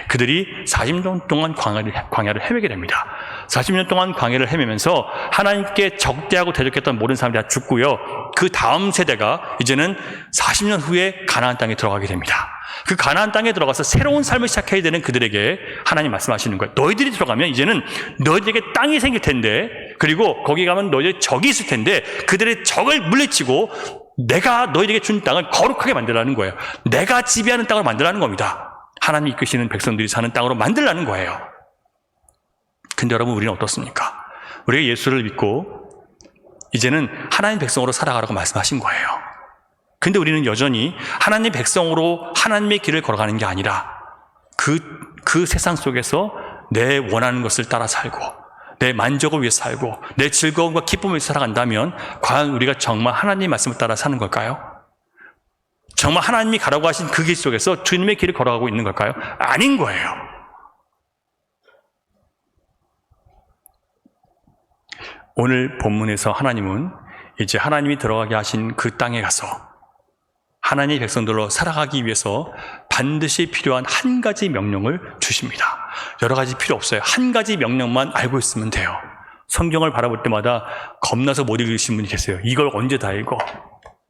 그들이 40년 동안 광야를 헤매게 됩니다. 40년 동안 광야를 헤매면서 하나님께 적대하고 대적했던 모든 사람들이 다 죽고요. 그 다음 세대가 이제는 40년 후에 가나안 땅에 들어가게 됩니다. 그 가나안 땅에 들어가서 새로운 삶을 시작해야 되는 그들에게 하나님 말씀하시는 거예요. 너희들이 들어가면 이제는 너희들에게 땅이 생길 텐데, 그리고 거기 가면 너희들 적이 있을 텐데 그들의 적을 물리치고 내가 너희들에게 준 땅을 거룩하게 만들라는 거예요. 내가 지배하는 땅으로 만들라는 겁니다. 하나님이 이끄시는 백성들이 사는 땅으로 만들라는 거예요. 근데 여러분, 우리는 어떻습니까? 우리가 예수를 믿고 이제는 하나님 백성으로 살아가라고 말씀하신 거예요. 근데 우리는 여전히 하나님 백성으로 하나님의 길을 걸어가는 게 아니라 그 세상 속에서 내 원하는 것을 따라 살고 내 만족을 위해 살고 내 즐거움과 기쁨을 위해 살아간다면 과연 우리가 정말 하나님의 말씀을 따라 사는 걸까요? 정말 하나님이 가라고 하신 그 길 속에서 주님의 길을 걸어가고 있는 걸까요? 아닌 거예요. 오늘 본문에서 하나님은 이제 하나님이 들어가게 하신 그 땅에 가서 하나님의 백성들로 살아가기 위해서 반드시 필요한 한 가지 명령을 주십니다. 여러 가지 필요 없어요. 한 가지 명령만 알고 있으면 돼요. 성경을 바라볼 때마다 겁나서 못 읽으신 분이 계세요. 이걸 언제 다 읽어?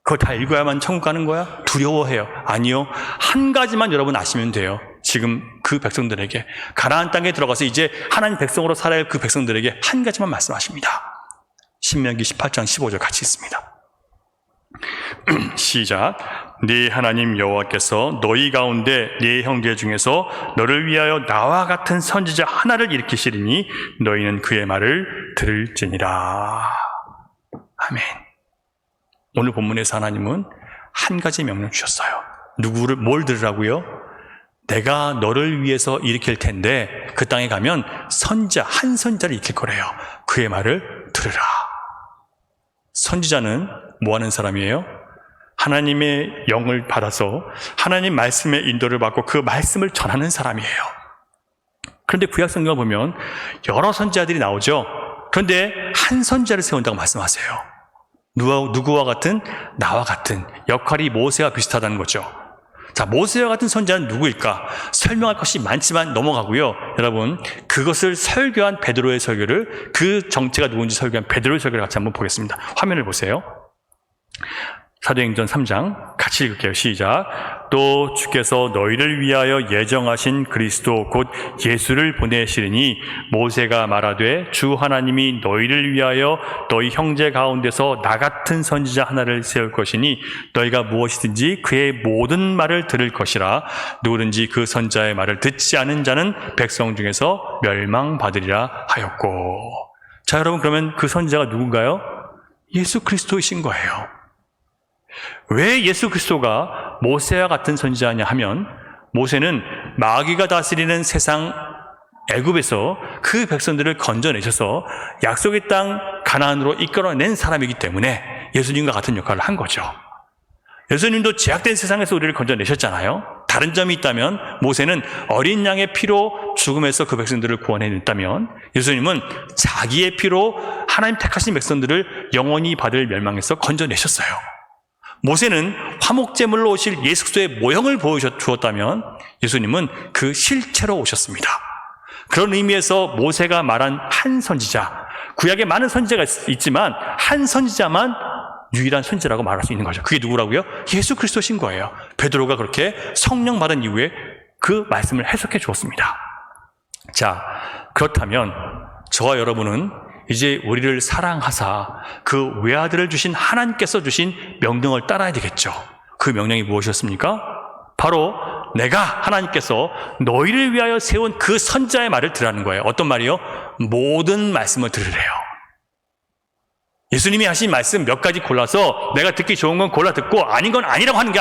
그걸 다 읽어야만 천국 가는 거야? 두려워해요. 아니요. 한 가지만 여러분 아시면 돼요. 지금 그 백성들에게 가나안 땅에 들어가서 이제 하나님 백성으로 살아야 할 그 백성들에게 한 가지만 말씀하십니다. 신명기 18장 15절 같이 읽습니다. 시작. 네 하나님 여호와께서 너희 가운데 네 형제 중에서 너를 위하여 나와 같은 선지자 하나를 일으키시리니 너희는 그의 말을 들을지니라. 아멘. 오늘 본문에서 하나님은 한 가지 명령 주셨어요. 뭘 들으라고요? 내가 너를 위해서 일으킬 텐데 그 땅에 가면 선지자, 한 선지자를 일으킬 거래요. 그의 말을 들으라. 선지자는 뭐 하는 사람이에요? 하나님의 영을 받아서 하나님 말씀의 인도를 받고 그 말씀을 전하는 사람이에요. 그런데 구약 성경을 보면 여러 선지자들이 나오죠. 그런데 한 선지자를 세운다고 말씀하세요. 누구와 같은? 나와 같은. 역할이 모세와 비슷하다는 거죠. 자, 모세와 같은 선지자는 누구일까? 설명할 것이 많지만 넘어가고요. 여러분, 그것을 설교한 베드로의 설교를, 그 정체가 누군지 설교한 베드로의 설교를 같이 한번 보겠습니다. 화면을 보세요. 사도행전 3장 같이 읽을게요. 시작. 또 주께서 너희를 위하여 예정하신 그리스도 곧 예수를 보내시리니 모세가 말하되 주 하나님이 너희를 위하여 너희 형제 가운데서 나 같은 선지자 하나를 세울 것이니 너희가 무엇이든지 그의 모든 말을 들을 것이라. 누구든지 그 선지자의 말을 듣지 않은 자는 백성 중에서 멸망받으리라 하였고. 자, 여러분, 그러면 그 선지자가 누군가요? 예수 그리스도이신 거예요. 왜 예수 그리스도가 모세와 같은 선지자냐 하면, 모세는 마귀가 다스리는 세상 애굽에서 그 백성들을 건져내셔서 약속의 땅 가나안으로 이끌어낸 사람이기 때문에 예수님과 같은 역할을 한 거죠. 예수님도 제약된 세상에서 우리를 건져내셨잖아요. 다른 점이 있다면, 모세는 어린 양의 피로 죽음에서 그 백성들을 구원해냈다면, 예수님은 자기의 피로 하나님 택하신 백성들을 영원히 받을 멸망에서 건져내셨어요. 모세는 화목제물로 오실 예수 그리스도의 모형을 보여주었다면, 예수님은 그 실체로 오셨습니다. 그런 의미에서 모세가 말한 한 선지자, 구약에 많은 선지자가 있지만 한 선지자만 유일한 선지자라고 말할 수 있는 거죠. 그게 누구라고요? 예수 그리스도신 거예요. 베드로가 그렇게 성령 받은 이후에 그 말씀을 해석해 주었습니다. 자, 그렇다면 저와 여러분은 이제 우리를 사랑하사 그 외아들을 주신 하나님께서 주신 명령을 따라야 되겠죠. 그 명령이 무엇이었습니까? 바로 내가 하나님께서 너희를 위하여 세운 그 선지자의 말을 들으라는 거예요. 어떤 말이요? 모든 말씀을 들으래요. 예수님이 하신 말씀 몇 가지 골라서 내가 듣기 좋은 건 골라 듣고 아닌 건 아니라고 하는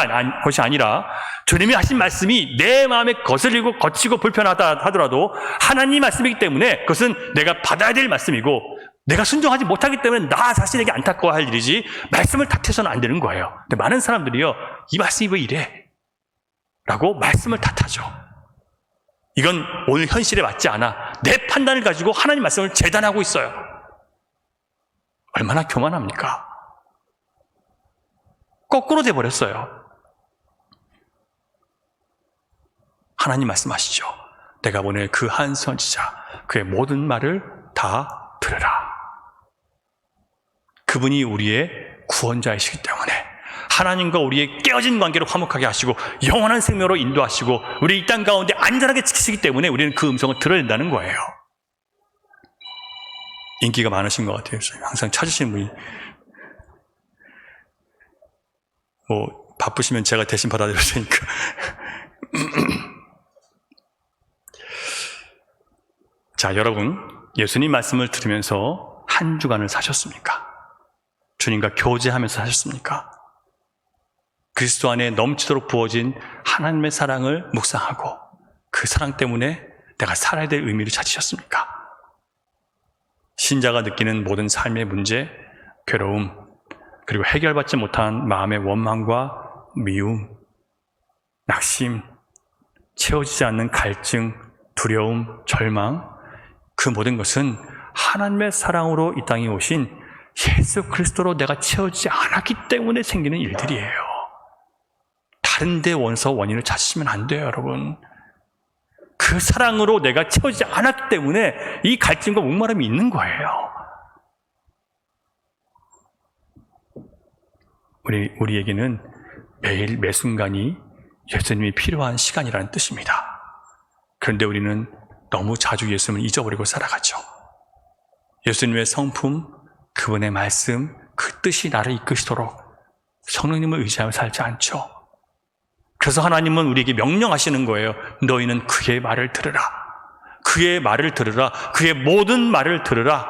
것이 아니라, 주님이 하신 말씀이 내 마음에 거슬리고 거치고 불편하다 하더라도 하나님 말씀이기 때문에 그것은 내가 받아야 될 말씀이고, 내가 순종하지 못하기 때문에 나 자신에게 안타까워할 일이지 말씀을 탓해서는 안 되는 거예요. 근데 많은 사람들이요, 이 말씀이 왜 이래? 라고 말씀을 탓하죠. 이건 오늘 현실에 맞지 않아. 내 판단을 가지고 하나님 말씀을 재단하고 있어요. 얼마나 교만합니까? 거꾸로 돼버렸어요. 하나님 말씀하시죠. 내가 보낼 그 한 선지자, 그의 모든 말을 다 들으라. 그분이 우리의 구원자이시기 때문에 하나님과 우리의 깨어진 관계를 화목하게 하시고 영원한 생명으로 인도하시고 우리 이 땅 가운데 안전하게 지키시기 때문에 우리는 그 음성을 들어야 된다는 거예요. 인기가 많으신 것 같아요. 항상 찾으시는 분이. 바쁘시면 제가 대신 받아드릴 테니까. 자, 여러분, 예수님 말씀을 들으면서 한 주간을 사셨습니까? 주님과 교제하면서 사셨습니까? 그리스도 안에 넘치도록 부어진 하나님의 사랑을 묵상하고 그 사랑 때문에 내가 살아야 될 의미를 찾으셨습니까? 신자가 느끼는 모든 삶의 문제, 괴로움, 그리고 해결받지 못한 마음의 원망과 미움, 낙심, 채워지지 않는 갈증, 두려움, 절망, 그 모든 것은 하나님의 사랑으로 이 땅에 오신 예수 그리스도로 내가 채워지지 않았기 때문에 생기는 일들이에요. 다른 데 원인을 찾으시면 안 돼요, 여러분. 그 사랑으로 내가 채워지지 않았기 때문에 이 갈증과 목마름이 있는 거예요. 우리에게는 매일 매 순간이 예수님이 필요한 시간이라는 뜻입니다. 그런데 우리는 너무 자주 예수님을 잊어버리고 살아가죠. 예수님의 성품, 그분의 말씀, 그 뜻이 나를 이끄시도록 성령님을 의지하며 살지 않죠. 그래서 하나님은 우리에게 명령하시는 거예요. 너희는 그의 말을 들으라. 그의 말을 들으라. 그의 모든 말을 들으라.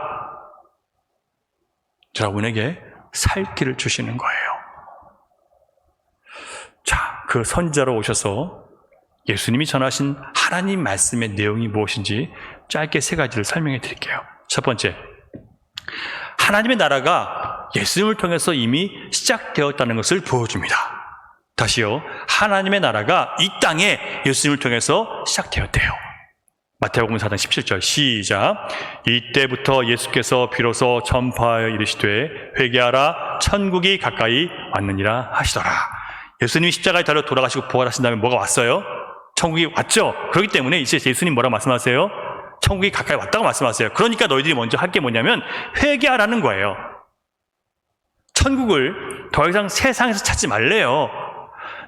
여러분에게 살 길을 주시는 거예요. 자, 그 선지자로 오셔서 예수님이 전하신 하나님 말씀의 내용이 무엇인지 짧게 세 가지를 설명해 드릴게요. 첫 번째, 하나님의 나라가 예수님을 통해서 이미 시작되었다는 것을 보여줍니다. 다시요, 하나님의 나라가 이 땅에 예수님을 통해서 시작되었대요. 마태복음 4장 17절 시작. 이때부터 예수께서 비로소 전파하여 이르시되 회개하라 천국이 가까이 왔느니라 하시더라. 예수님이 십자가에 달려 돌아가시고 부활하신 다음에 뭐가 왔어요? 천국이 왔죠. 그렇기 때문에 이제 예수님 뭐라고 말씀하세요? 천국이 가까이 왔다고 말씀하세요. 그러니까 너희들이 먼저 할 게 뭐냐면 회개하라는 거예요. 천국을 더 이상 세상에서 찾지 말래요.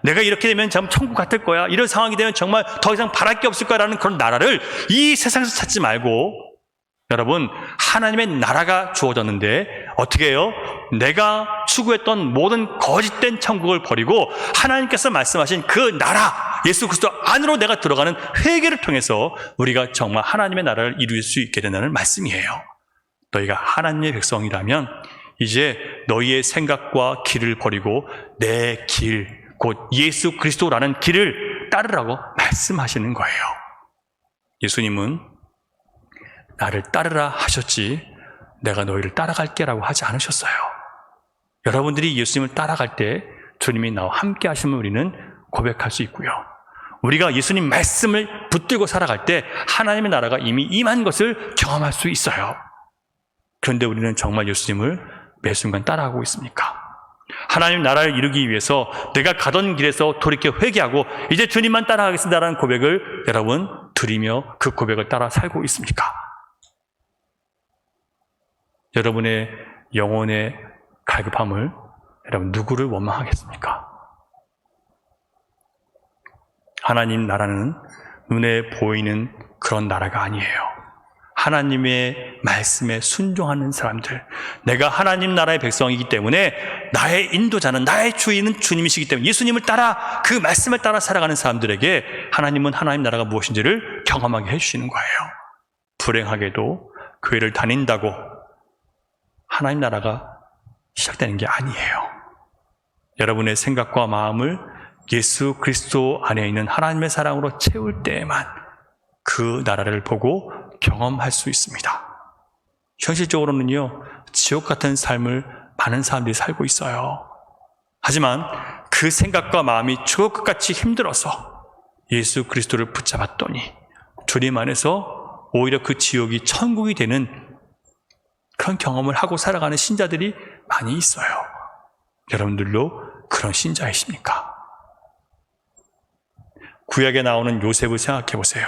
내가 이렇게 되면 참 천국 같을 거야. 이런 상황이 되면 정말 더 이상 바랄 게 없을 거라는 그런 나라를 이 세상에서 찾지 말고, 여러분, 하나님의 나라가 주어졌는데 어떻게 해요? 내가 추구했던 모든 거짓된 천국을 버리고 하나님께서 말씀하신 그 나라, 예수 그리스도 안으로 내가 들어가는 회개를 통해서 우리가 정말 하나님의 나라를 이룰 수 있게 된다는 말씀이에요. 너희가 하나님의 백성이라면 이제 너희의 생각과 길을 버리고 내 길, 곧 예수 그리스도라는 길을 따르라고 말씀하시는 거예요. 예수님은 나를 따르라 하셨지 내가 너희를 따라갈게라고 하지 않으셨어요. 여러분들이 예수님을 따라갈 때 주님이 나와 함께 하시면 우리는 고백할 수 있고요. 우리가 예수님 말씀을 붙들고 살아갈 때 하나님의 나라가 이미 임한 것을 경험할 수 있어요. 그런데 우리는 정말 예수님을 매 순간 따라가고 있습니까? 하나님 나라를 이루기 위해서 내가 가던 길에서 돌이켜 회개하고 이제 주님만 따라가겠습니다라는 고백을 여러분 드리며 그 고백을 따라 살고 있습니까? 여러분의 영혼의 갈급함을 여러분 누구를 원망하겠습니까? 하나님 나라는 눈에 보이는 그런 나라가 아니에요. 하나님의 말씀에 순종하는 사람들, 내가 하나님 나라의 백성이기 때문에 나의 인도자는, 나의 주인은 주님이시기 때문에 예수님을 따라, 그 말씀을 따라 살아가는 사람들에게 하나님은 하나님 나라가 무엇인지를 경험하게 해주시는 거예요. 불행하게도 교회를 다닌다고 하나님 나라가 시작되는 게 아니에요. 여러분의 생각과 마음을 예수 그리스도 안에 있는 하나님의 사랑으로 채울 때에만 그 나라를 보고 경험할 수 있습니다. 현실적으로는요, 지옥 같은 삶을 많은 사람들이 살고 있어요. 하지만 그 생각과 마음이 지옥 같이 힘들어서 예수 그리스도를 붙잡았더니 주님 안에서 오히려 그 지옥이 천국이 되는 그런 경험을 하고 살아가는 신자들이 많이 있어요. 여러분들도 그런 신자이십니까? 구약에 나오는 요셉을 생각해 보세요.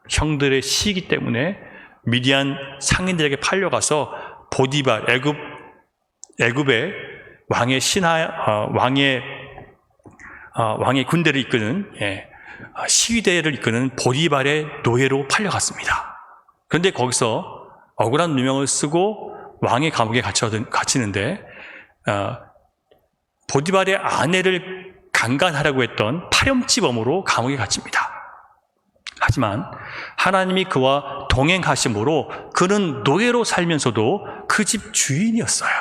형들의 시기 때문에 미디안 상인들에게 팔려가서 보디발, 애굽의 왕의 왕의 군대를 이끄는 시위대를 이끄는 보디발의 노예로 팔려갔습니다. 그런데 거기서 억울한 누명을 쓰고 왕의 감옥에 갇히는데 보디발의 아내를 강간하려고 했던 파렴치범으로 감옥에 갇힙니다. 하지만 하나님이 그와 동행하심으로 그는 노예로 살면서도 그 집 주인이었어요.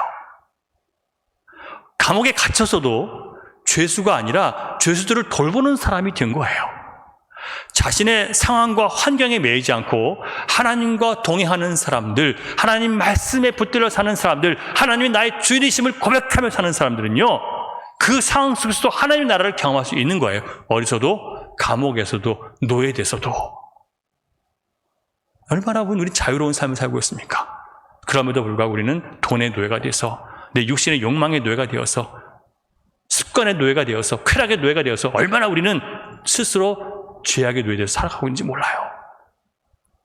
감옥에 갇혀서도 죄수가 아니라 죄수들을 돌보는 사람이 된 거예요. 자신의 상황과 환경에 매이지 않고 하나님과 동행하는 사람들, 하나님 말씀에 붙들려 사는 사람들, 하나님이 나의 주인이심을 고백하며 사는 사람들은요, 그 상황 속에서도 하나님의 나라를 경험할 수 있는 거예요. 어디서도, 감옥에서도, 노예돼서도. 얼마나 우리 자유로운 삶을 살고 있습니까? 그럼에도 불구하고 우리는 돈의 노예가 돼서, 내 육신의 욕망의 노예가 되어서, 습관의 노예가 되어서, 쾌락의 노예가 되어서 얼마나 우리는 스스로 죄악의 노예돼서 살아가고 있는지 몰라요.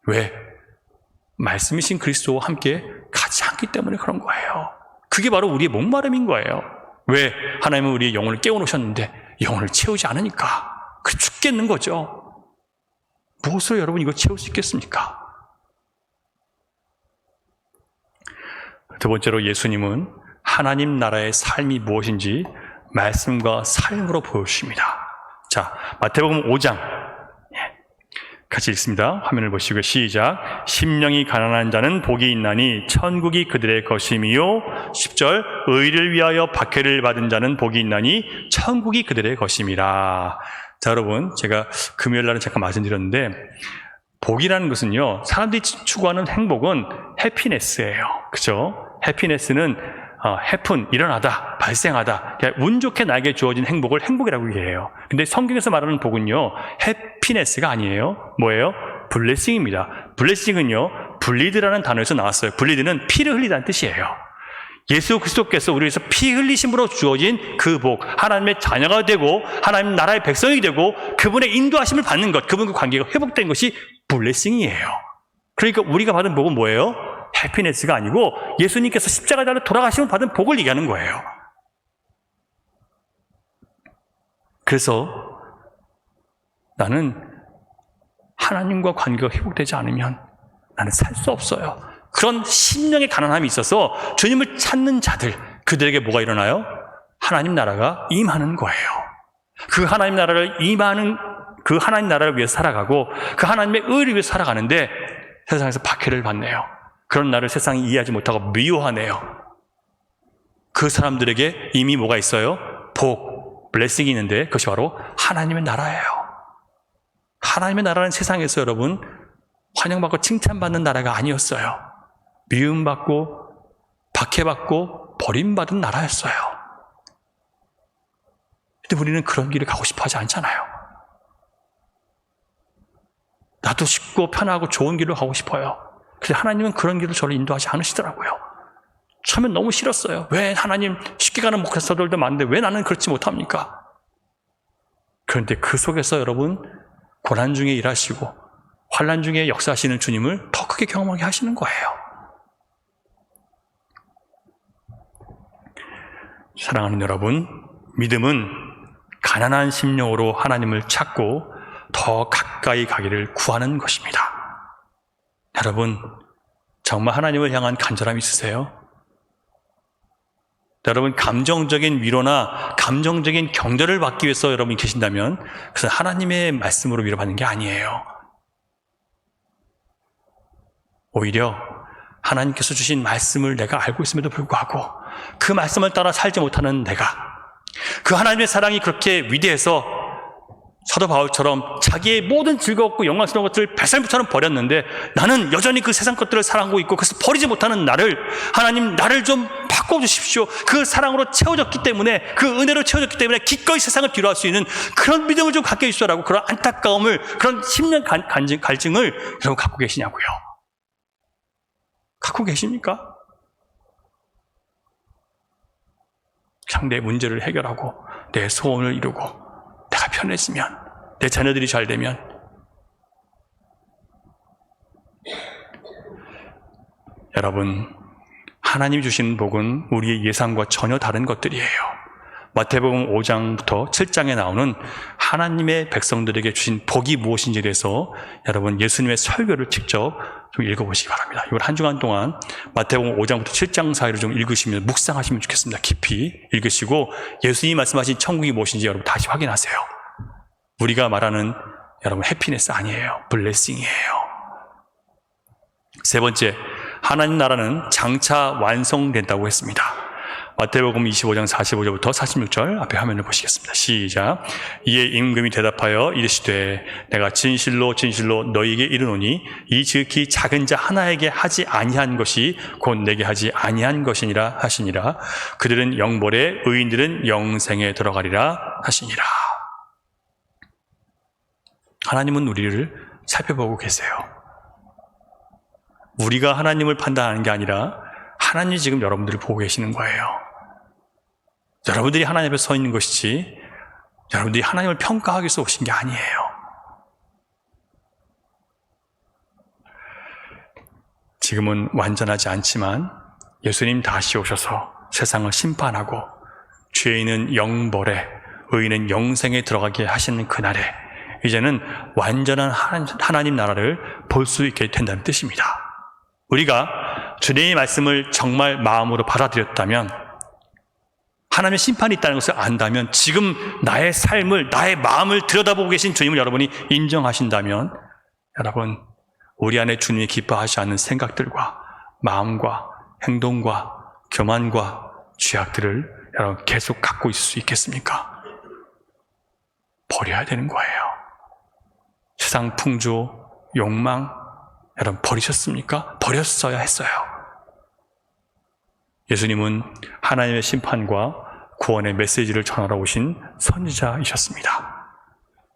왜? 말씀이신 그리스도와 함께 가지 않기 때문에 그런 거예요. 그게 바로 우리의 목마름인 거예요. 왜? 하나님은 우리의 영혼을 깨워놓으셨는데 영혼을 채우지 않으니까 그 죽겠는 거죠. 무엇으로 여러분 이거 채울 수 있겠습니까? 두 번째로 예수님은 하나님 나라의 삶이 무엇인지 말씀과 삶으로 보여주십니다. 자, 마태복음 5장 같이 읽습니다. 화면을 보시고 시작. 심령이 가난한 자는 복이 있나니 천국이 그들의 것임이요. 10절 의를 위하여 박해를 받은 자는 복이 있나니 천국이 그들의 것임이라. 자, 여러분, 제가 금요일 날은 잠깐 말씀드렸는데 복이라는 것은요, 사람들이 추구하는 행복은 해피네스예요. 그죠? 해피네스는 해픈, 일어나다, 발생하다, 운 좋게 나에게 주어진 행복을 행복이라고 얘기해요. 근데 성경에서 말하는 복은요, 해피네스가 아니에요. 뭐예요? 블레싱입니다. 블레싱은요, 블리드라는 단어에서 나왔어요. 블리드는 피를 흘리다는 뜻이에요. 예수 그리스도께서 우리 위해서 피 흘리심으로 주어진 그 복, 하나님의 자녀가 되고 하나님 나라의 백성이 되고 그분의 인도하심을 받는 것, 그분과 관계가 회복된 것이 블레싱이에요. 그러니까 우리가 받은 복은 뭐예요? 해피네스가 아니고 예수님께서 십자가에 달려 돌아가심을 받은 복을 얘기하는 거예요. 그래서 나는 하나님과 관계가 회복되지 않으면 나는 살 수 없어요. 그런 심령의 가난함이 있어서 주님을 찾는 자들, 그들에게 뭐가 일어나요? 하나님 나라가 임하는 거예요. 그 하나님 나라를 임하는, 그 하나님 나라를 위해서 살아가고 그 하나님의 의를 위해서 살아가는데 세상에서 박해를 받네요. 그런 나를 세상이 이해하지 못하고 미워하네요. 그 사람들에게 이미 뭐가 있어요? 복, 블레싱이 있는데 그것이 바로 하나님의 나라예요. 하나님의 나라는 세상에서 여러분 환영받고 칭찬받는 나라가 아니었어요. 미움받고 박해받고 버림받은 나라였어요. 근데 우리는 그런 길을 가고 싶어 하지 않잖아요. 나도 쉽고 편하고 좋은 길로 가고 싶어요. 근데 하나님은 그런 길로 저를 인도하지 않으시더라고요. 처음엔 너무 싫었어요. 왜 하나님 쉽게 가는 목회자들도 많은데 왜 나는 그렇지 못합니까? 그런데 그 속에서 여러분 고난 중에 일하시고 환난 중에 역사하시는 주님을 더 크게 경험하게 하시는 거예요. 사랑하는 여러분, 믿음은 가난한 심령으로 하나님을 찾고 더 가까이 가기를 구하는 것입니다. 여러분, 정말 하나님을 향한 간절함이 있으세요? 여러분, 감정적인 위로나 감정적인 격려를 받기 위해서 여러분이 계신다면 그것은 하나님의 말씀으로 위로받는 게 아니에요. 오히려 하나님께서 주신 말씀을 내가 알고 있음에도 불구하고 그 말씀을 따라 살지 못하는 내가, 그 하나님의 사랑이 그렇게 위대해서 사도 바울처럼 자기의 모든 즐겁고 영광스러운 것들을 뱃살부처럼 버렸는데 나는 여전히 그 세상 것들을 사랑하고 있고 그래서 버리지 못하는 나를, 하나님 나를 좀 바꿔주십시오. 그 사랑으로 채워졌기 때문에, 그 은혜로 채워졌기 때문에 기꺼이 세상을 뒤로할 수 있는 그런 믿음을 좀 갖게 해주시라고, 그런 안타까움을, 그런 심령 갈증을 여러분 갖고 계시냐고요. 갖고 계십니까? 상대의 문제를 해결하고 내 소원을 이루고 내가 편해지면, 내 자녀들이 잘 되면, 여러분, 하나님이 주신 복은 우리의 예상과 전혀 다른 것들이에요. 마태복음 5장부터 7장에 나오는 하나님의 백성들에게 주신 복이 무엇인지에 대해서 여러분 예수님의 설교를 직접 좀 읽어보시기 바랍니다. 이걸 한 주간 동안 마태복음 5장부터 7장 사이를 좀 읽으시면, 묵상하시면 좋겠습니다. 깊이 읽으시고 예수님이 말씀하신 천국이 무엇인지 여러분 다시 확인하세요. 우리가 말하는 여러분 해피네스 아니에요. 블레싱이에요. 세 번째, 하나님 나라는 장차 완성된다고 했습니다. 마태복음 25장 45절부터 46절 앞에 화면을 보시겠습니다. 시작. 이에 임금이 대답하여 이르시되 내가 진실로 진실로 너희에게 이르노니 이 지극히 작은 자 하나에게 하지 아니한 것이 곧 내게 하지 아니한 것이니라 하시니라. 그들은 영벌에 의인들은 영생에 들어가리라 하시니라. 하나님은 우리를 살펴보고 계세요. 우리가 하나님을 판단하는 게 아니라 하나님이 지금 여러분들을 보고 계시는 거예요. 여러분들이 하나님 앞에 서 있는 것이지 여러분들이 하나님을 평가하기 위해서 오신 게 아니에요. 지금은 완전하지 않지만 예수님 다시 오셔서 세상을 심판하고 죄인은 영벌에 의인은 영생에 들어가게 하시는 그날에 이제는 완전한 하나님 나라를 볼 수 있게 된다는 뜻입니다. 우리가 주님의 말씀을 정말 마음으로 받아들였다면, 하나님의 심판이 있다는 것을 안다면, 지금 나의 삶을, 나의 마음을 들여다보고 계신 주님을 여러분이 인정하신다면, 여러분, 우리 안에 주님이 기뻐하지 않는 생각들과 마음과 행동과 교만과 죄악들을 여러분 계속 갖고 있을 수 있겠습니까? 버려야 되는 거예요. 세상 풍조, 욕망, 여러분 버리셨습니까? 버렸어야 했어요. 예수님은 하나님의 심판과 구원의 메시지를 전하러 오신 선지자이셨습니다.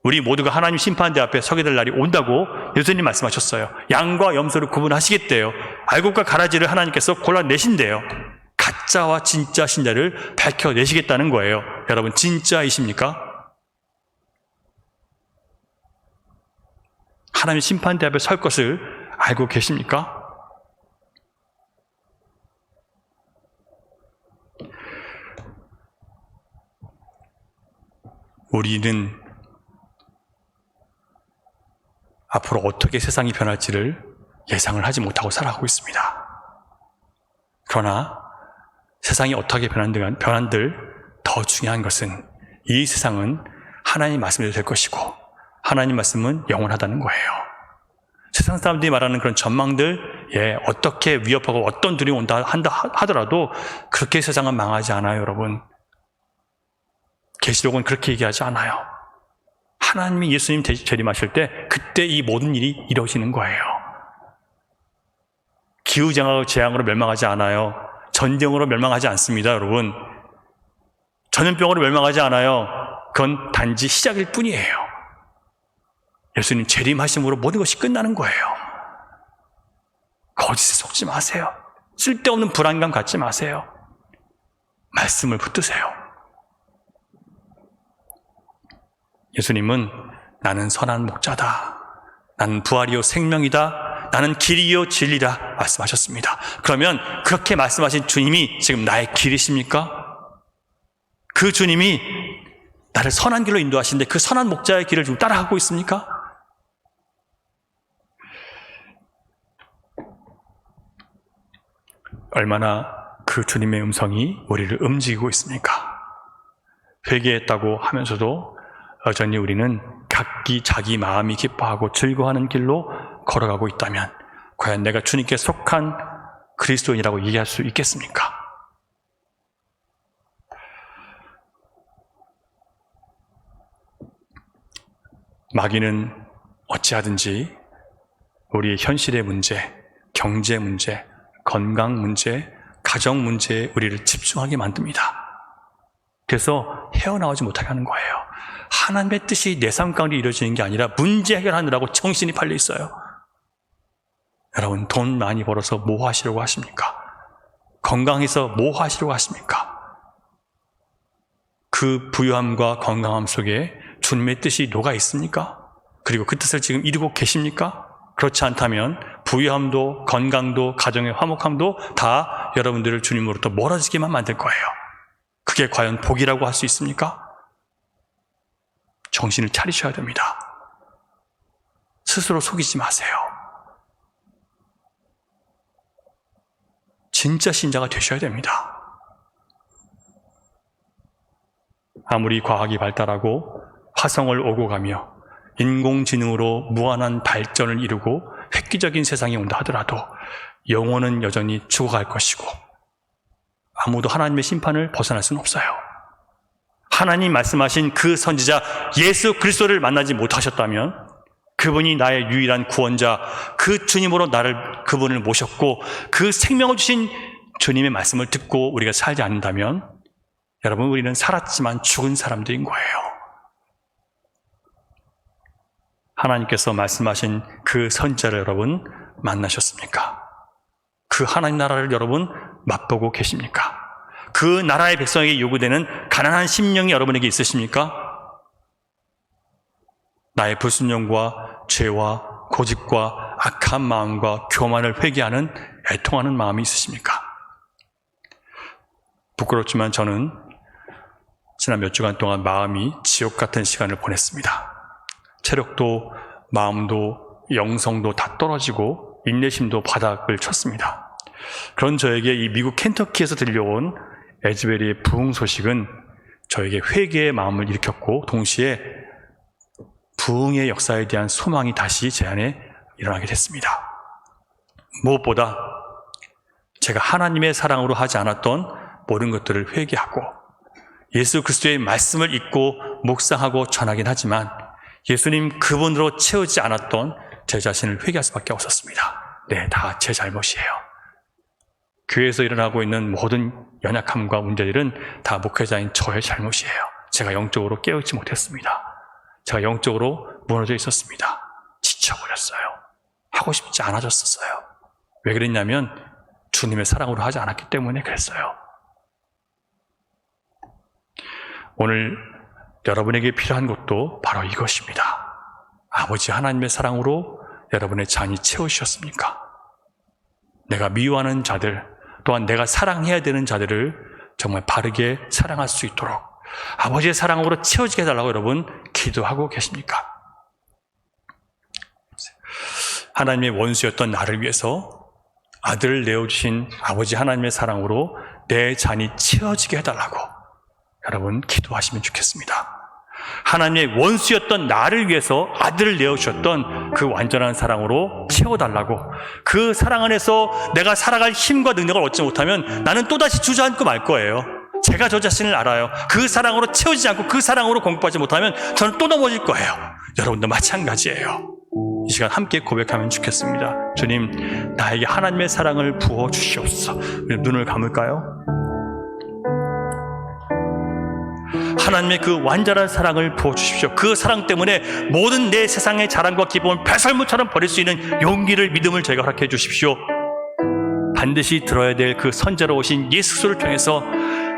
우리 모두가 하나님 심판대 앞에 서게 될 날이 온다고 예수님 말씀하셨어요. 양과 염소를 구분하시겠대요. 알곡과 가라지를 하나님께서 골라내신대요. 가짜와 진짜 신자를 밝혀내시겠다는 거예요. 여러분, 진짜이십니까? 하나님 심판대 앞에 설 것을 알고 계십니까? 우리는 앞으로 어떻게 세상이 변할지를 예상을 하지 못하고 살아가고 있습니다. 그러나 세상이 어떻게 변한들 더 중요한 것은 이 세상은 하나님 말씀대로 될 것이고 하나님 말씀은 영원하다는 거예요. 세상 사람들이 말하는 그런 전망들, 어떻게 위협하고 어떤 두려움이 온다 하더라도 그렇게 세상은 망하지 않아요, 여러분. 계시록은 그렇게 얘기하지 않아요. 하나님이 예수님 재림하실 때 그때 이 모든 일이 이루어지는 거예요. 기후재앙으로 멸망하지 않아요. 전쟁으로 멸망하지 않습니다, 여러분. 전염병으로 멸망하지 않아요. 그건 단지 시작일 뿐이에요. 예수님 재림하심으로 모든 것이 끝나는 거예요. 거짓에 속지 마세요. 쓸데없는 불안감 갖지 마세요. 말씀을 붙드세요. 예수님은 나는 선한 목자다. 나는 부활이요 생명이다. 나는 길이요 진리다 말씀하셨습니다. 그러면 그렇게 말씀하신 주님이 지금 나의 길이십니까? 그 주님이 나를 선한 길로 인도하시는데 그 선한 목자의 길을 지금 따라가고 있습니까? 얼마나 그 주님의 음성이 우리를 움직이고 있습니까? 회개했다고 하면서도 여전히 우리는 각기 자기 마음이 기뻐하고 즐거워하는 길로 걸어가고 있다면 과연 내가 주님께 속한 그리스도인이라고 얘기할 수 있겠습니까? 마귀는 어찌하든지 우리의 현실의 문제, 경제 문제, 건강 문제, 가정 문제에 우리를 집중하게 만듭니다. 그래서 헤어나오지 못하게 하는 거예요. 하나님의 뜻이 내 삶 가운데 이루어지는 게 아니라 문제 해결하느라고 정신이 팔려 있어요. 여러분, 돈 많이 벌어서 뭐 하시려고 하십니까? 건강해서 뭐 하시려고 하십니까? 그 부유함과 건강함 속에 주님의 뜻이 녹아 있습니까? 그리고 그 뜻을 지금 이루고 계십니까? 그렇지 않다면 부유함도 건강도 가정의 화목함도 다 여러분들을 주님으로부터 멀어지게만 만들 거예요. 그게 과연 복이라고 할 수 있습니까? 정신을 차리셔야 됩니다. 스스로 속이지 마세요. 진짜 신자가 되셔야 됩니다. 아무리 과학이 발달하고 화성을 오고 가며 인공지능으로 무한한 발전을 이루고 획기적인 세상이 온다 하더라도 영혼은 여전히 죽어갈 것이고 아무도 하나님의 심판을 벗어날 수는 없어요. 하나님 말씀하신 그 선지자 예수 그리스도를 만나지 못하셨다면 그분이 나의 유일한 구원자, 그 주님으로 그분을 모셨고 그 생명을 주신 주님의 말씀을 듣고 우리가 살지 않는다면 여러분, 우리는 살았지만 죽은 사람들인 거예요. 하나님께서 말씀하신 그 선지자를 여러분 만나셨습니까? 그 하나님 나라를 여러분 맛보고 계십니까? 그 나라의 백성에게 요구되는 가난한 심령이 여러분에게 있으십니까? 나의 불순종과 죄와 고집과 악한 마음과 교만을 회개하는 애통하는 마음이 있으십니까? 부끄럽지만 저는 지난 몇 주간 동안 마음이 지옥 같은 시간을 보냈습니다. 체력도 마음도 영성도 다 떨어지고 인내심도 바닥을 쳤습니다. 그런 저에게 이 미국 켄터키에서 들려온 에즈베리의 부흥 소식은 저에게 회개의 마음을 일으켰고 동시에 부흥의 역사에 대한 소망이 다시 제 안에 일어나게 됐습니다. 무엇보다 제가 하나님의 사랑으로 하지 않았던 모든 것들을 회개하고 예수 그리스도의 말씀을 읽고 묵상하고 전하긴 하지만 예수님 그분으로 채우지 않았던 제 자신을 회개할 수밖에 없었습니다. 네, 다 제 잘못이에요. 교회에서 일어나고 있는 모든 연약함과 문제들은 다 목회자인 저의 잘못이에요. 제가 영적으로 깨우치 못했습니다. 제가 영적으로 무너져 있었습니다. 지쳐버렸어요. 하고 싶지 않아졌었어요. 왜 그랬냐면 주님의 사랑으로 하지 않았기 때문에 그랬어요. 오늘 여러분에게 필요한 것도 바로 이것입니다. 아버지 하나님의 사랑으로 여러분의 잔이 채우셨습니까? 내가 미워하는 자들, 또한 내가 사랑해야 되는 자들을 정말 바르게 사랑할 수 있도록 아버지의 사랑으로 채워지게 해달라고 여러분 기도하고 계십니까? 하나님의 원수였던 나를 위해서 아들을 내어주신 아버지 하나님의 사랑으로 내 잔이 채워지게 해달라고 여러분 기도하시면 좋겠습니다. 하나님의 원수였던 나를 위해서 아들을 내어주셨던 그 완전한 사랑으로 채워달라고, 그 사랑 안에서 내가 살아갈 힘과 능력을 얻지 못하면 나는 또다시 주저앉고 말 거예요. 제가 저 자신을 알아요. 그 사랑으로 채워지지 않고 그 사랑으로 공부하지 못하면 저는 또 넘어질 거예요. 여러분도 마찬가지예요. 이 시간 함께 고백하면 좋겠습니다. 주님, 나에게 하나님의 사랑을 부어주시옵소서. 눈을 감을까요? 하나님의 그 완전한 사랑을 부어주십시오. 그 사랑 때문에 모든 내 세상의 자랑과 기쁨을 배설물처럼 버릴 수 있는 용기를, 믿음을 제가 허락해 주십시오. 반드시 들어야 될 그 선자로 오신 예수를 통해서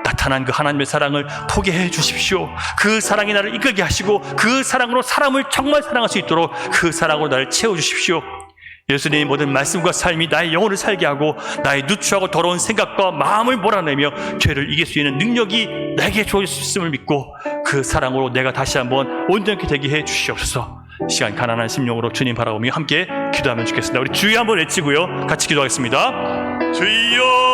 나타난 그 하나님의 사랑을 포기해 주십시오. 그 사랑이 나를 이끌게 하시고 그 사랑으로 사람을 정말 사랑할 수 있도록 그 사랑으로 나를 채워주십시오. 예수님의 모든 말씀과 삶이 나의 영혼을 살게 하고 나의 누추하고 더러운 생각과 마음을 몰아내며 죄를 이길 수 있는 능력이 내게 주어졌음을 믿고 그 사랑으로 내가 다시 한번 온전히 되게 해 주시옵소서. 시간 가난한 심령으로 주님 바라보며 함께 기도하면 좋겠습니다. 우리 주여 한번 외치고요, 같이 기도하겠습니다. 주여!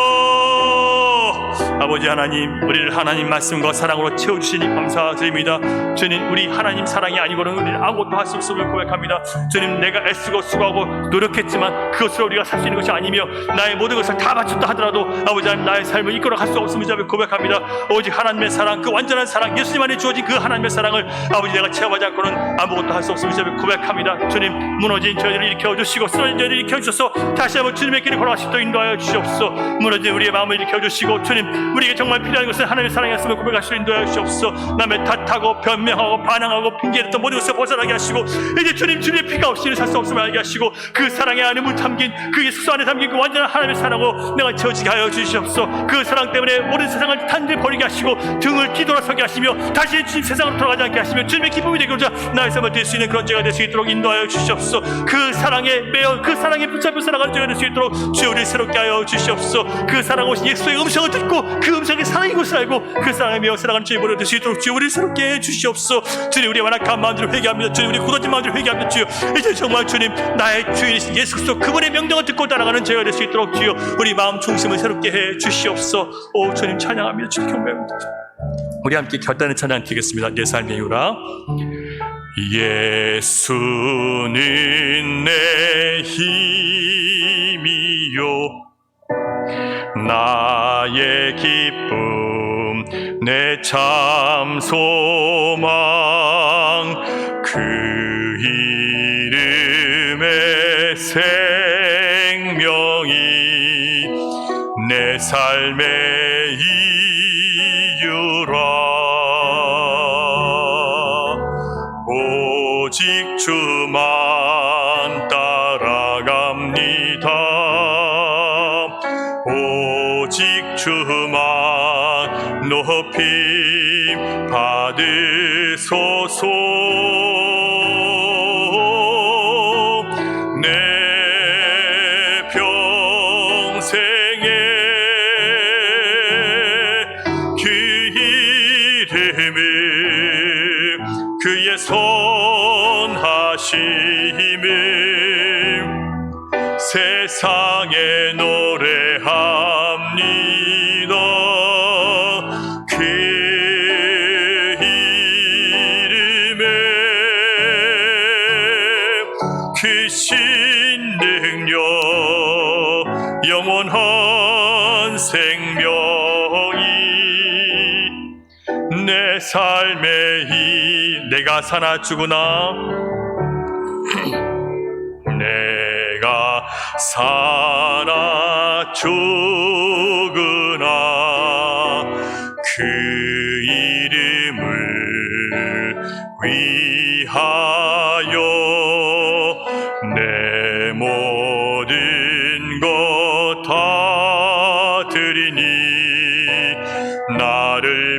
아버지 하나님, 우리를 하나님 말씀과 사랑으로 채워주시니 감사드립니다. 주님, 우리 하나님 사랑이 아니고는 우리는 아무것도 할 수 없음을 고백합니다. 주님, 내가 애쓰고 수고하고 노력했지만 그것으로 우리가 살 수 있는 것이 아니며 나의 모든 것을 다 바쳤다 하더라도 아버지 하나님, 나의 삶을 이끌어갈 수 없음을 고백합니다. 오직 하나님의 사랑, 그 완전한 사랑, 예수님 안에 주어진 그 하나님의 사랑을 아버지 내가 체험하지 않고는 아무것도 할 수 없음을 고백합니다. 주님, 무너진 저희를 일으켜주시고 쓰러진 저희를 일으켜주셔서 다시 한번 주님의 길을 걸어갈 수 있도록 인도하여 주시옵소서. 무너진 우리의 마음을 일으켜주시고 주님, 우리에게 정말 필요한 것은 하나님의 사랑이었음을 고백할 수 인도하여 주시옵소서. 남의 탓하고 변명하고 반항하고 핑계댔던 모든 것을 벗어나게 하시고 이제 주님, 주님의 피가 없이는 살 수 없음을 알게 하시고 그 사랑의 안에 물 담긴 그 예수 안에 담긴 그 완전한 하나님의 사랑으로 내가 채워지게 하여 주시옵소서. 그 사랑 때문에 모든 세상을 단죄 버리게 하시고 등을 뒤돌아서게 하시며 다시 주님 세상으로 돌아가지 않게 하시며 주님의 기쁨이 되고자 나의 삶을 될 수 있는 그런 죄가 될 수 있도록 인도하여 주시옵소서. 그 사랑에 매여 그 사랑에 붙잡혀 살아가는 죄가 될 수 있도록 주여 우리를 새롭게 하여 주시옵소서. 그 사랑 오신 예수의 음성을 듣고 그 음성이 사랑인 것을 알고 그 사랑에 매여 살아가는 죄의 버려 될 수 있도록 주여 우리를 새롭게 해 주시옵소서. 주님, 우리의 완악한 마음들을 회개합니다. 주님, 우리 굳어진 마음들을 회개합니다. 주여, 이제 정말 주님, 나의 주인이신 예수 그리스도 그분의 명령을 듣고 따라가는 죄가 될 수 있도록 주여 우리 마음 중심을 새롭게 해 주시옵소서. 오 주님, 찬양합니다. 주님 경배합니다. 우리 함께 결단의 찬양 드리겠습니다. 내 삶의 이유라. 예수는 내 힘이요 나의 기쁨, 내 참 소망, 그 이름의 생명이 내 삶의 이유라. 오직 주만 따라갑니다. 오직 주만 높임 받으소서. 내 평생에 그 이름을 그의 선하심을 세상에 노래합니다. 그 이름에 크신 능력, 영원한 생명이 내 삶의 내가 사나 죽으나 내가 사나 죽으나 그 이름을 위하여 내 모든 것 다 드리니 나를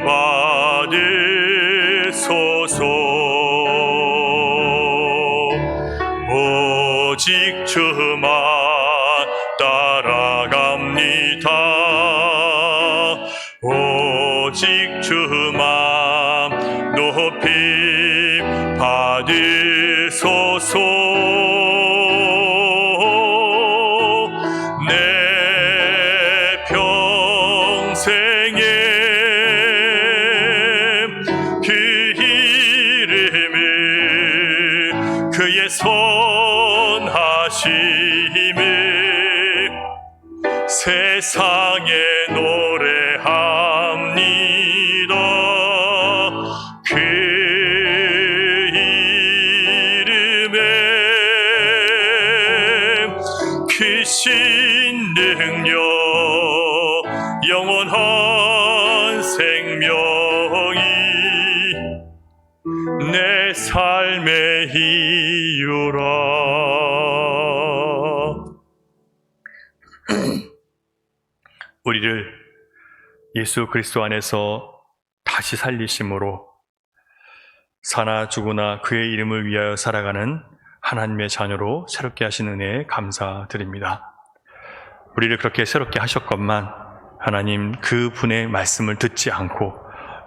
받으소서. 오직 주만 따라갑니다. 오직 주만 높이 받으소서. 내 평생에 그 이름을 그의 선하심을 세상에 노래합니다. 그 이름에 크신 능력 영원한 생명이 내 삶의 이유라. 우리를 예수 그리스도 안에서 다시 살리심으로 사나 죽으나 그의 이름을 위하여 살아가는 하나님의 자녀로 새롭게 하신 은혜에 감사드립니다. 우리를 그렇게 새롭게 하셨건만 하나님 그 분의 말씀을 듣지 않고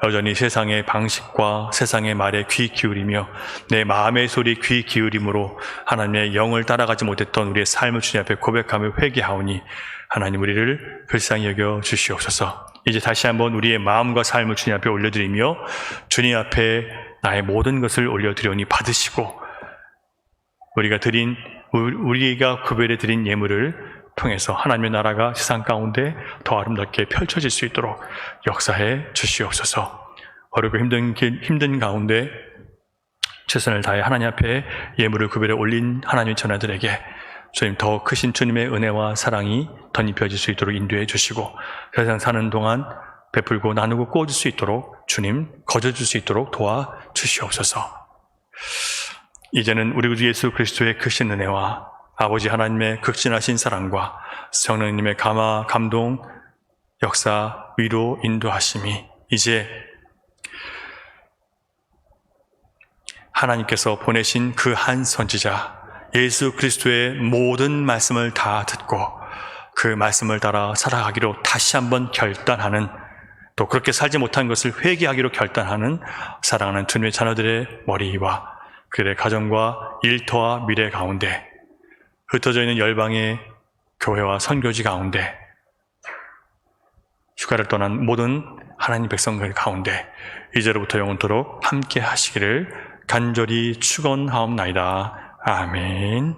여전히 세상의 방식과 세상의 말에 귀 기울이며 내 마음의 소리에 귀 기울임으로 하나님의 영을 따라가지 못했던 우리의 삶을 주님 앞에 고백하며 회개하오니 하나님 우리를 불쌍히 여겨 주시옵소서. 이제 다시 한번 우리의 마음과 삶을 주님 앞에 올려드리며 주님 앞에 나의 모든 것을 올려드리오니 받으시고 우리가 구별해 드린 예물을 통해서 하나님의 나라가 세상 가운데 더 아름답게 펼쳐질 수 있도록 역사해 주시옵소서. 어렵고 힘든 가운데 최선을 다해 하나님 앞에 예물을 구별해 올린 하나님의 전하들에게 주님 더 크신 주님의 은혜와 사랑이 덧입혀질 수 있도록 인도해 주시고 세상 사는 동안 베풀고 나누고 꾸어줄 수 있도록 주님 거저줄 수 있도록 도와 주시옵소서. 이제는 우리 구주 예수 그리스도의 크신 은혜와 아버지 하나님의 극진하신 사랑과 성령님의 감동, 역사, 위로, 인도하심이 이제 하나님께서 보내신 그 한 선지자 예수 그리스도의 모든 말씀을 다 듣고 그 말씀을 따라 살아가기로 다시 한번 결단하는, 또 그렇게 살지 못한 것을 회개하기로 결단하는 사랑하는 주님의 자녀들의 머리와 그들의 가정과 일터와 미래 가운데 흩어져 있는 열방의 교회와 선교지 가운데 휴가를 떠난 모든 하나님 백성들 가운데 이제로부터 영원토록 함께 하시기를 간절히 축원하옵나이다. 아멘.